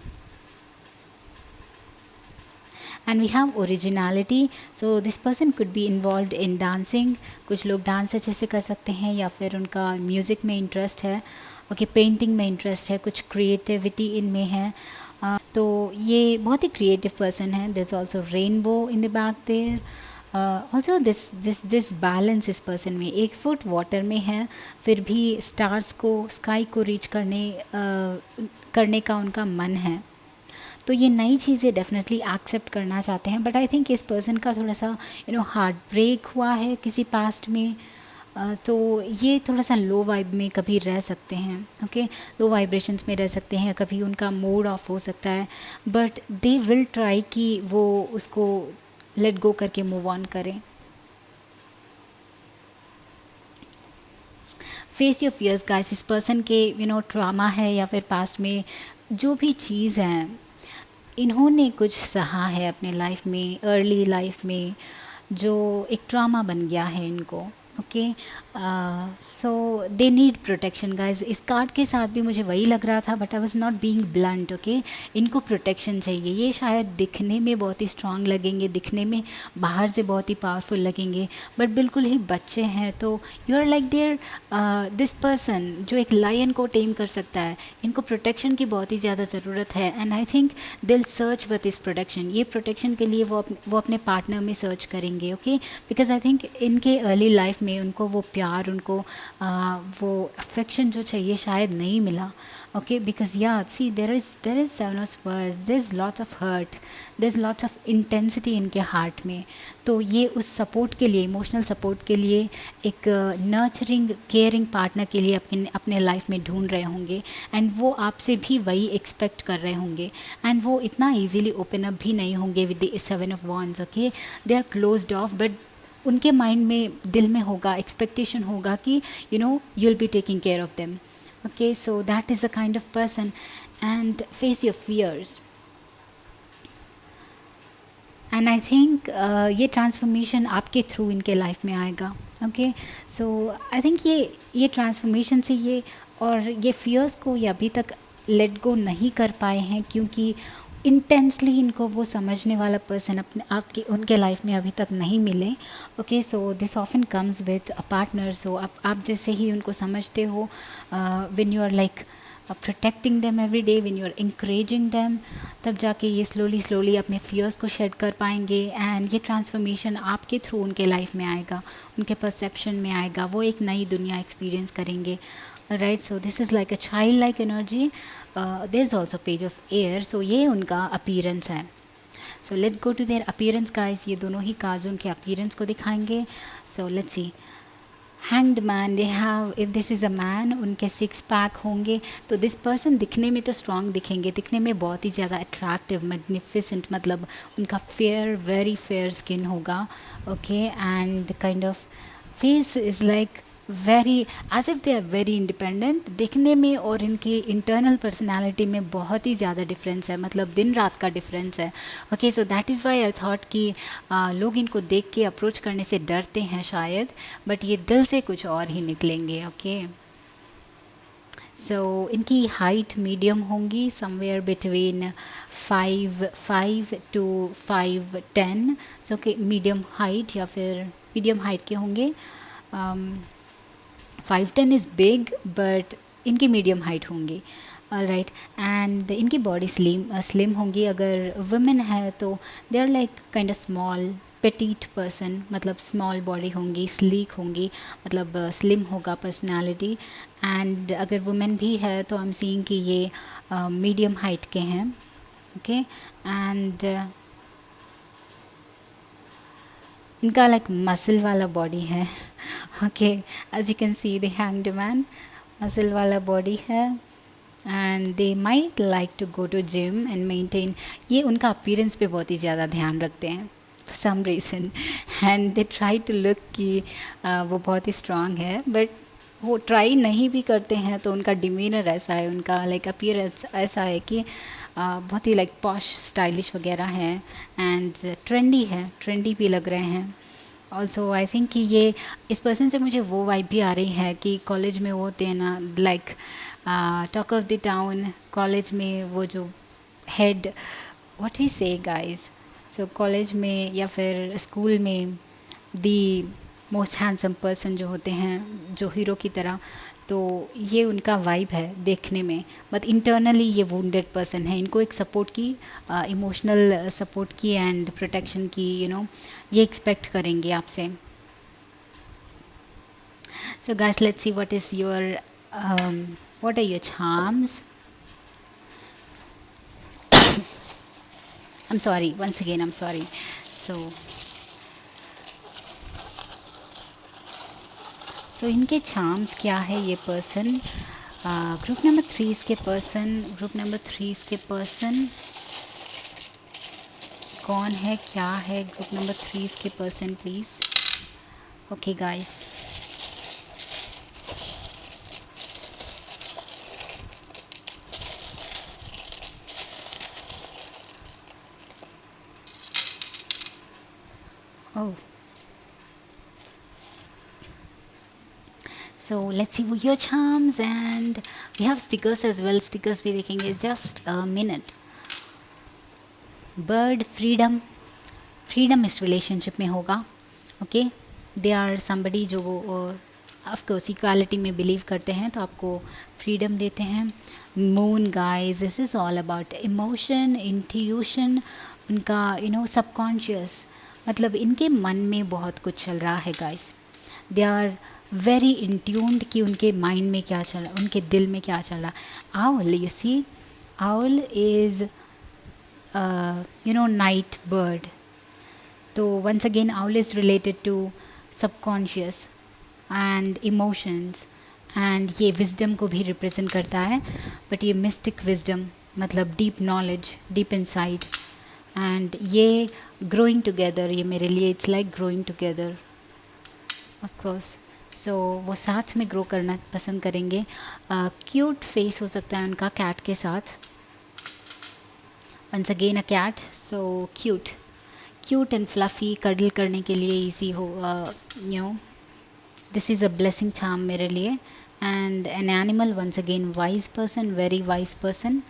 and we have originality, so this person could be involved in dancing. कुछ लोग डांस अच्छे से कर सकते हैं, या फिर उनका म्यूज़िक में इंटरेस्ट है. ओके, पेंटिंग में इंटरेस्ट है, कुछ क्रिएटिविटी इनमें है. तो ये बहुत ही क्रिएटिव पर्सन है. There is also rainbow in the back there. Also this balance इस पर्सन में. 1 फुट वाटर में है, फिर भी स्टार्स को, स्काई को रीच करने का उनका मन है. तो ये नई चीज़ें डेफिनेटली एक्सेप्ट करना चाहते हैं, बट आई थिंक इस पर्सन का थोड़ा सा हार्ट ब्रेक हुआ है किसी पास्ट में। तो ये थोड़ा सा लो वाइब में कभी रह सकते हैं, ओके, लो वाइब्रेशंस में रह सकते हैं, कभी उनका मूड ऑफ हो सकता है, बट दे विल ट्राई कि वो उसको लेट गो करके मूव ऑन करें। फेस योर फियर्स गाइस, इस पर्सन के ट्रॉमा है या फिर पास्ट में जो भी चीज़ है, इन्होंने कुछ सहा है अपने लाइफ में, अर्ली लाइफ में, जो एक ट्रॉमा बन गया है इनको। Okay, so they need protection guys. इस कार्ड के साथ भी मुझे वही लग रहा था, but I was not being blunt. Okay, इनको प्रोटेक्शन चाहिए। ये शायद दिखने में बहुत ही स्ट्रांग लगेंगे, दिखने में बाहर से बहुत ही पावरफुल लगेंगे, बट बिल्कुल ही बच्चे हैं। तो you are like there this person जो एक लायन को टेम कर सकता है। इनको प्रोटेक्शन की बहुत ही ज़्यादा ज़रूरत है, एंड आई थिंक दिल सर्च विथ दिस प्रोटेक्शन। ये प्रोटेक्शन के लिए वो अपने पार्टनर में सर्च करेंगे। ओके, बिकॉज आई थिंक इनके अर्ली लाइफ में उनको वो प्यार, उनको वो अफेक्शन जो चाहिए शायद नहीं मिला। Okay, because you see there is seven of swords, there is lot of hurt, there is lot of intensity इनके हार्ट में। तो ये उस सपोर्ट के लिए, इमोशनल सपोर्ट के लिए, एक नर्चरिंग केयरिंग पार्टनर के लिए अपने लाइफ में ढूंढ रहे होंगे, एंड वो आपसे भी वही एक्सपेक्ट कर रहे होंगे, एंड वो इतना ईजीली ओपन अप भी नहीं होंगे with the seven of wands. Okay, they are closed off, but उनके माइंड में, दिल में होगा, एक्सपेक्टेशन होगा कि you will be taking care of them. Okay, so that is a kind of person, and face your fears. And I think ये transformation आपके through इनके लाइफ में आएगा। ओके, सो आई थिंक ये ट्रांसफॉर्मेशन से ये, और ये फियर्स को ये अभी तक लेट गो नहीं कर पाए हैं, क्योंकि इंटेंसली इनको वो समझने वाला पर्सन आपके उनके लाइफ में अभी तक नहीं मिले। Okay, so this often comes with a partner. सो आप जैसे ही उनको समझते हो, when you are like protecting them every day, when you are encouraging them, तब जाके ये स्लोली अपने फियर्स को शेड कर पाएंगे, एंड ये ट्रांसफॉर्मेशन आपके थ्रू उनके लाइफ में आएगा, उनके परसेप्शन में आएगा, वो एक नई दुनिया एक्सपीरियंस करेंगे। Right, so this is like a child like energy. There is also page of air. सो ये उनका अपीयरेंस है। So let's go to their appearance guys. ये दोनों ही कार्ड्स उनके अपीयरेंस को दिखाएंगे। So let's see. Hanged man, they have, if this is a man, उनके 6 पैक होंगे। तो दिस पर्सन दिखने में तो स्ट्रांग दिखेंगे, दिखने में बहुत ही ज़्यादा अट्रैक्टिव, मैग्निफिसेंट, मतलब उनका फेयर, वेरी फेयर स्किन होगा। Okay, and kind of face is like very as if they are very independent. दिखने में और इनकी इंटरनल पर्सनैलिटी में बहुत ही ज़्यादा डिफरेंस है, मतलब दिन रात का डिफरेंस है। Okay, so that is Y I thought कि लोग इनको देख के अप्रोच करने से डरते हैं शायद, बट ये दिल से कुछ और ही निकलेंगे। ओके, सो इनकी हाइट मीडियम होंगी, समवेयर बिटवीन 5'5" to 5'10". सो कि मीडियम हाइट या फिर मीडियम हाइट के होंगे। 5'10" इज़ बिग, बट इनकी मीडियम हाइट होंगी। राइट, एंड इनकी बॉडी स्लिम होंगी। अगर वुमेन है तो they are like kind of small petite person, मतलब स्मॉल बॉडी होंगी, स्लीक होंगी, मतलब स्लिम होगा पर्सनालिटी। एंड अगर वुमेन भी है तो आई एम सीइंग कि ये मीडियम हाइट के हैं। ओके, एंड इनका लाइक मसल वाला बॉडी है। Okay, as you can see the hanged man, muscle वाला बॉडी है, and they might like to go to gym and maintain. ये उनका अपीयरेंस पे बहुत ही ज़्यादा ध्यान रखते हैं for some reason, and they try to look कि वो बहुत ही स्ट्रांग है, बट वो ट्राई नहीं भी करते हैं तो उनका डिमीनर ऐसा है, उनका लाइक अपीयरेंस ऐसा है कि बहुत ही लाइक पॉश स्टाइलिश वगैरह है, एंड ट्रेंडी भी लग रहे हैं। ऑल्सो आई थिंक कि ये इस पर्सन से मुझे वो वाइब भी आ रही है कि कॉलेज में वो होते हैं ना, like talk of the town, college में वो जो हेड, व्हाट वी से गाइस, सो कॉलेज में या फिर स्कूल में दी मोस्ट हैंडसम पर्सन जो होते हैं, जो हीरो की तरह, तो ये उनका वाइब है देखने में, बट इंटरनली ये वुंडेड पर्सन है। इनको एक सपोर्ट की, इमोशनल सपोर्ट की एंड प्रोटेक्शन की, ये एक्सपेक्ट करेंगे आपसे। So guys, let's see what is your what are your charms. I'm sorry, once again I'm sorry. So इनके चार्म्स क्या है ये पर्सन, ग्रुप नंबर 3 के पर्सन, ग्रुप नंबर 3 के पर्सन कौन है, क्या है ग्रुप नंबर 3 के person please. Okay guys, oh, so let's see your charms, and we have stickers as well. stickers भी देखेंगे, just a minute. Bird, freedom इस रिलेशनशिप में होगा. ओके, दे आर समबडी जो वो ऑफकोर्स इक्वालिटी में believe करते हैं, तो आपको फ्रीडम देते हैं. Moon guys, this is all about emotion, intuition, उनका सबकॉन्शियस, मतलब इनके मन में बहुत कुछ चल रहा है गाइस. दे आर वेरी इंट्यून्ड कि उनके माइंड में क्या चल रहा है, उनके दिल में क्या चल रहा है. Owl, you see, owl is night bird. तो once again owl is related to subconscious and emotions, and ये विजडम को भी रिप्रेजेंट करता है, बट ये मिस्टिक विजडम, मतलब deep knowledge, deep insight, and ये ग्रोइंग टुगेदर. ये मेरे लिए it's like growing together of course. So वो साथ में ग्रो करना पसंद करेंगे. क्यूट फेस हो सकता है उनका कैट के साथ. Once again a cat, so cute and fluffy, cuddle करने के लिए ईजी हो. This is a blessing charm मेरे लिए. And an animal, once again wise person, very wise person.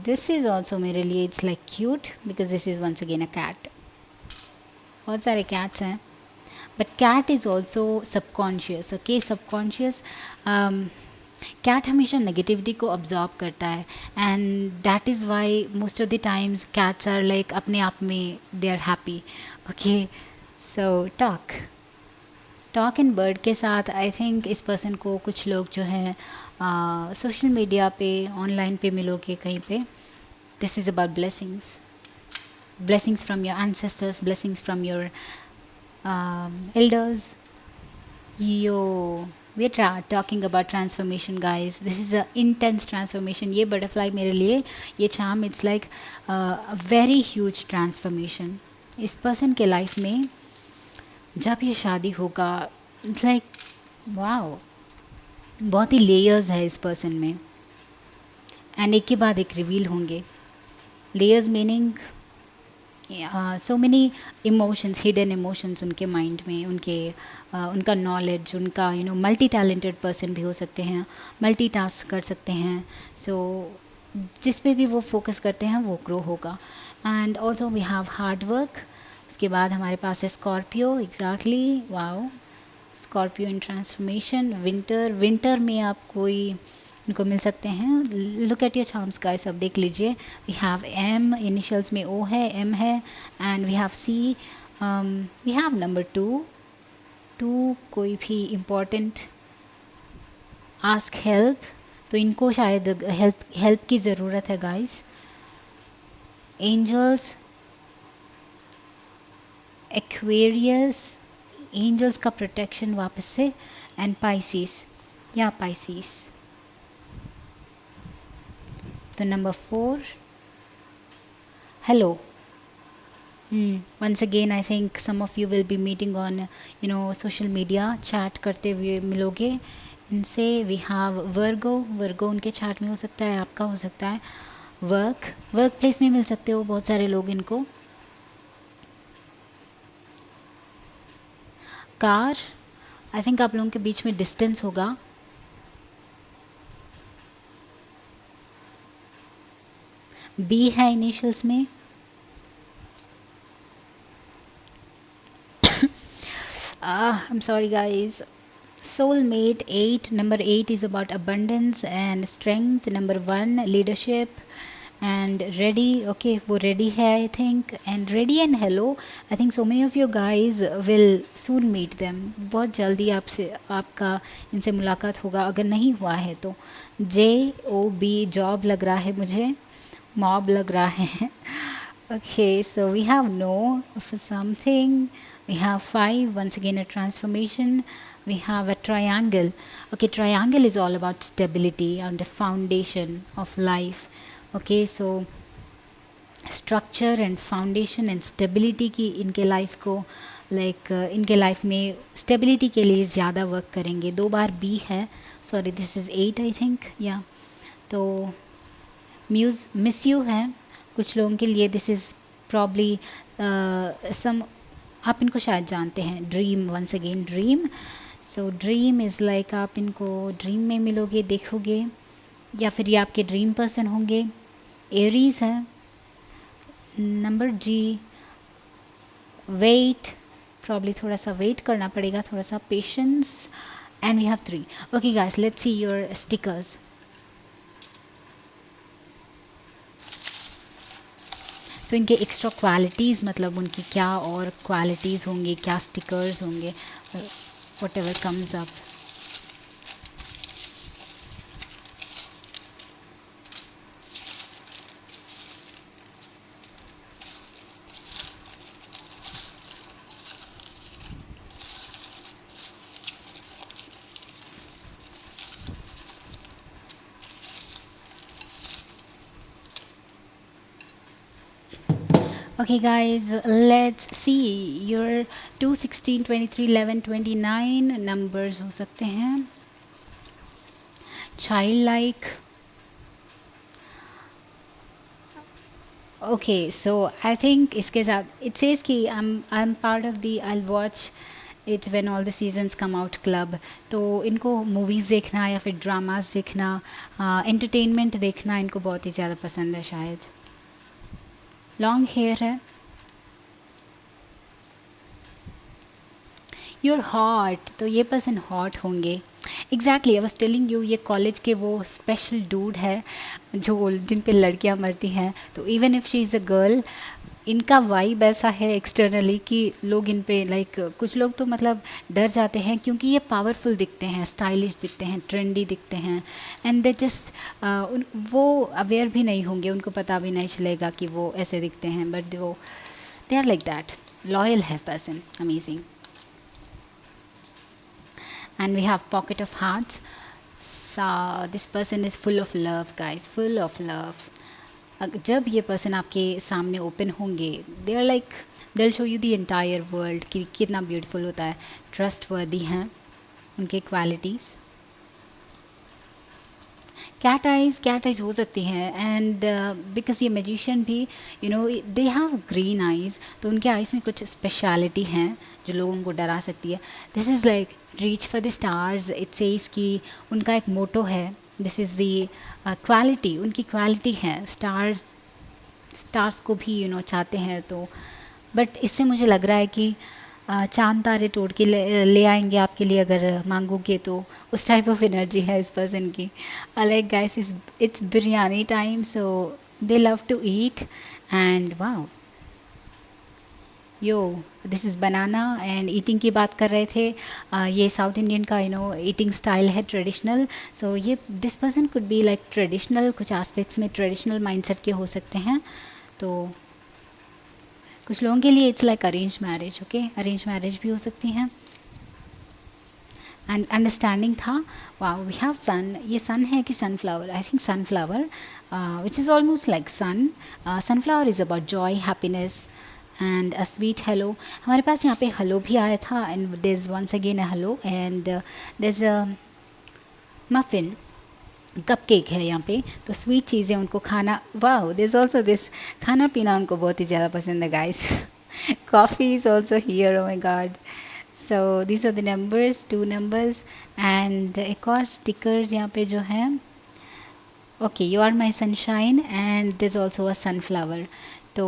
This is also मेरे लिए it's like cute because this is once again a cat. बहुत सारे कैट्स हैं, but cat is also subconscious. Okay, subconscious cat हमेशा negativity को absorb करता है, and that is why most of the times cats are like अपने आप में they are happy. Okay, so talking bird के साथ आई थिंक इस पर्सन को कुछ लोग जो हैं सोशल मीडिया पे, ऑनलाइन पे मिलोगे कहीं पे. This is about blessings from your ancestors, blessings from your elders. We're talking about transformation guys. This is a intense transformation. ये butterfly मेरे लिए, ये charm, it's like a very huge transformation. इस person के life में जब ये शादी होगा, it's like wow, बहुत ही layers है इस person में, and एक के बाद एक reveal होंगे. layers meaning so many emotions, hidden emotions उनके माइंड में, उनका नॉलेज, उनका मल्टी टैलेंटेड पर्सन भी हो सकते हैं, मल्टी टास्क कर सकते हैं. सो जिस पे भी वो फोकस करते हैं वो ग्रो होगा. And also we have hard work. उसके बाद हमारे पास है Scorpio. Exactly, wow, Scorpio in transformation. Winter में आप कोई इनको मिल सकते हैं. Look at your charms guys, अब देख लीजिए. वी हैव एम, इनिशियल्स में ओ है, एम है, and we have C, we have number 2. कोई भी इम्पोर्टेंट आस्क हेल्प, तो इनको शायद हेल्प की ज़रूरत है गाइस. एंजल्स, एक्वेरियस, एंजल्स का प्रोटेक्शन वापस से, एंड पाइसिस, या पाइसिस. तो number 4, hello. Once again I think some of you will be meeting on social media, chat करते हुए मिलोगे इनसे. we have Virgo उनके chat में हो सकता है, आपका हो सकता है. वर्क प्लेस में मिल सकते हो बहुत सारे लोग इनको. कार, आई थिंक आप लोगों के बीच में डिस्टेंस होगा. बी है इनिशियल्स में. I'm sorry guys. Soulmate 8, number 8 is about abundance and strength. Number 1 leadership and ready. Okay, वो ready है I think, and ready and hello. I think so many of you guys will soon meet them. बहुत जल्दी आपका इनसे मुलाकात होगा, अगर नहीं हुआ है तो. JOB जॉब लग रहा है मुझे. मॉब लग रहा है. Okay, so we have no for something. We have 5. Once again, a transformation. We have a triangle. Okay, triangle is all about stability and the foundation of life. Okay, so structure and foundation and stability की इनके life को इनके life में stability के लिए ज़्यादा work करेंगे. 2 बार B है. Sorry, this is 8 I think. या तो मिस यू है कुछ लोगों के लिए. दिस इज़ प्रॉब्ली सम, आप इनको शायद जानते हैं. Dream, once again dream. So dream is like आप इनको ड्रीम में मिलोगे, देखोगे, या फिर ये आपके ड्रीम पर्सन होंगे. एरीज है. नंबर जी, वेट, प्रॉब्ली थोड़ा सा वेट करना पड़ेगा, थोड़ा सा patience. And we have 3. Okay guys, let's see your stickers. So इनके एक्स्ट्रा क्वालिटीज़, मतलब उनकी क्या और क्वालिटीज़ होंगे, क्या स्टिकर्स होंगे, what ever comes up. Okay guys, let's see your 2, 16, 23, 11, 29 numbers हो सकते हैं. Childlike. Okay, so I think इसके साथ it says कि I'm part of the I'll watch it when all the seasons come out club. तो इनको movies देखना या फिर ड्रामास देखना, एंटरटेनमेंट देखना इनको बहुत ही ज़्यादा पसंद है शायद. लॉन्ग हेयर है. यूर हॉट, तो ये पर्सन हॉट होंगे. Exactly, I was telling you, ये कॉलेज के वो स्पेशल डूड है जो जिन पे लड़कियां मरती हैं. तो even if she is a girl, इनका वाइब ऐसा है एक्सटर्नली कि लोग इन पे कुछ लोग तो मतलब डर जाते हैं क्योंकि ये पावरफुल दिखते हैं, स्टाइलिश दिखते हैं, ट्रेंडी दिखते हैं. एंड दे जस्ट वो अवेयर भी नहीं होंगे, उनको पता भी नहीं चलेगा कि वो ऐसे दिखते हैं, बट वो they are like that. Loyal है person, amazing. And we have pocket of hearts. So this person is full of love guys, full of love. जब ये पर्सन आपके सामने ओपन होंगे, they are like they will show you the entire world कि कितना beautiful होता है. Trust वर्दी हैं उनके क्वालिटीज़. कैट आइज़ हो सकती हैं. एंड बिकॉज ये मैजिशियन भी दे हैव ग्रीन आइज़, तो उनके आइज़ में कुछ स्पेशलिटी हैं जो लोगों को डरा सकती है. This is like reach for the stars. It says कि उनका एक मोटो है. दिस इज़ दी क्वालिटी, उनकी क्वालिटी है. स्टार्स को भी चाहते हैं. तो बट इससे मुझे लग रहा है कि चांद तारे तोड़ के ले आएंगे आपके लिए अगर मांगोगे, तो उस टाइप ऑफ एनर्जी है इस पर्सन की. Like guys, it's biryani time, so they love to eat. And wow, yo this is banana. And eating की बात कर रहे थे. ये साउथ इंडियन का ईटिंग स्टाइल है, ट्रेडिशनल. सो ये this person could be like traditional, कुछ एस्पेक्ट्स में ट्रेडिशनल माइंडसेट के हो सकते हैं. तो कुछ लोगों के लिए it's like arrange marriage. Okay, arrange marriage भी हो सकती हैं. एंड अंडरस्टैंडिंग था. Wow, we have sun. ये सन है कि sunflower? I think sunflower, which is almost like sun. Sunflower is about joy, happiness and a sweet halo. हमारे पास यहाँ पे हेलो भी आया था. And there is once again a halo. And there is a muffin, cupcake है यहाँ पे. तो स्वीट चीज़ें उनको खाना. वाओ, दिस ऑल्सो दिस खाना पीना उनको बहुत ही ज़्यादा पसंद है guys. Coffee is also here. Oh my god. So this are the numbers, 2 numbers. And एक और स्टिकर यहाँ पे जो है, okay, you are my sunshine. And this also a sunflower. तो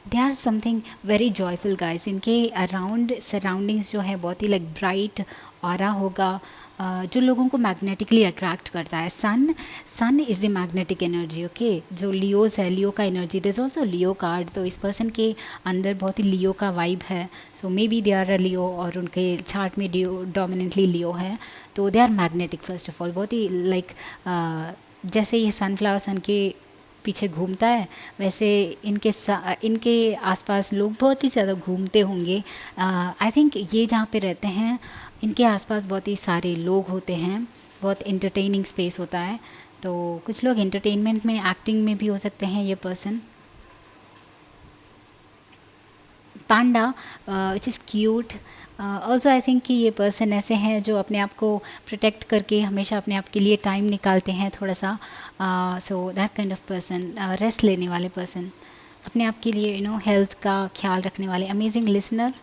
they are something very joyful guys. इनके around surroundings जो है बहुत ही लाइक ब्राइट ऑरा होगा, जो लोगों को मैग्नेटिकली अट्रैक्ट करता है. Sun is the magnetic energy. Okay, जो लियोज है, लियो का energy. This also Leo card. तो इस पर्सन के अंदर बहुत ही लियो का वाइब है. सो मे बी दे आर अ लियो, और उनके चार्ट में डोमिनेंटली लियो है. तो they are magnetic first of all. बहुत ही लाइक जैसे ये सनफ्लावर सन के पीछे घूमता है, वैसे इनके आसपास लोग बहुत ही ज़्यादा घूमते होंगे। आई थिंक ये जहाँ पे रहते हैं इनके आसपास बहुत ही सारे लोग होते हैं, बहुत इंटरटेनिंग स्पेस होता है। तो कुछ लोग एंटरटेनमेंट में, एक्टिंग में भी हो सकते हैं ये person. Panda which is cute. Also I think कि ये पर्सन ऐसे हैं जो अपने आप को प्रोटेक्ट करके हमेशा अपने आप के लिए टाइम निकालते हैं थोड़ा सा। So that kind of person, rest लेने वाले पर्सन, अपने आप के लिए हेल्थ का ख्याल रखने वाले, amazing listener,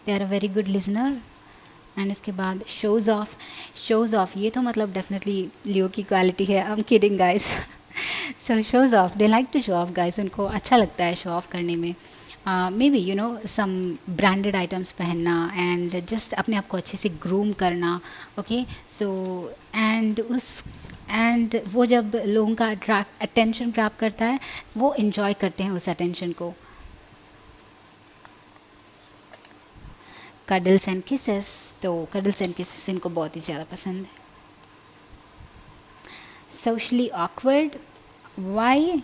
they are a very good listener. And इसके बाद शोज़ ऑफ ये तो मतलब डेफिनेटली लियो की क्वालिटी है। I am kidding guys. So shows off, they like to show off guys, उनको अच्छा लगता है शो ऑफ करने में। Maybe some branded items पहनना एंड जस्ट अपने आप को अच्छे से ग्रूम करना। ओके, सो एंड वो जब लोगों का अटेंशन ग्रैब करता है वो इन्जॉय करते हैं उस अटेंशन को। कडल्स एंड किसेस, तो कडल्स एंड किसेस इनको बहुत ही ज़्यादा पसंद है। Socially awkward, why?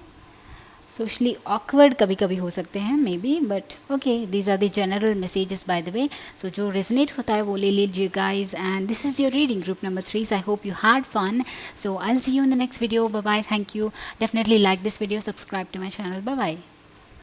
Socially awkward कभी कभी हो सकते हैं maybe, but okay, these are the general messages by the way. So जो रेजोनेट होता है वो ले लीजिए guys. And this is your reading group number 3. I hope you had fun. So I will see you in the next video. Bye bye. Thank you. Definitely like this video, subscribe to my channel. Bye bye.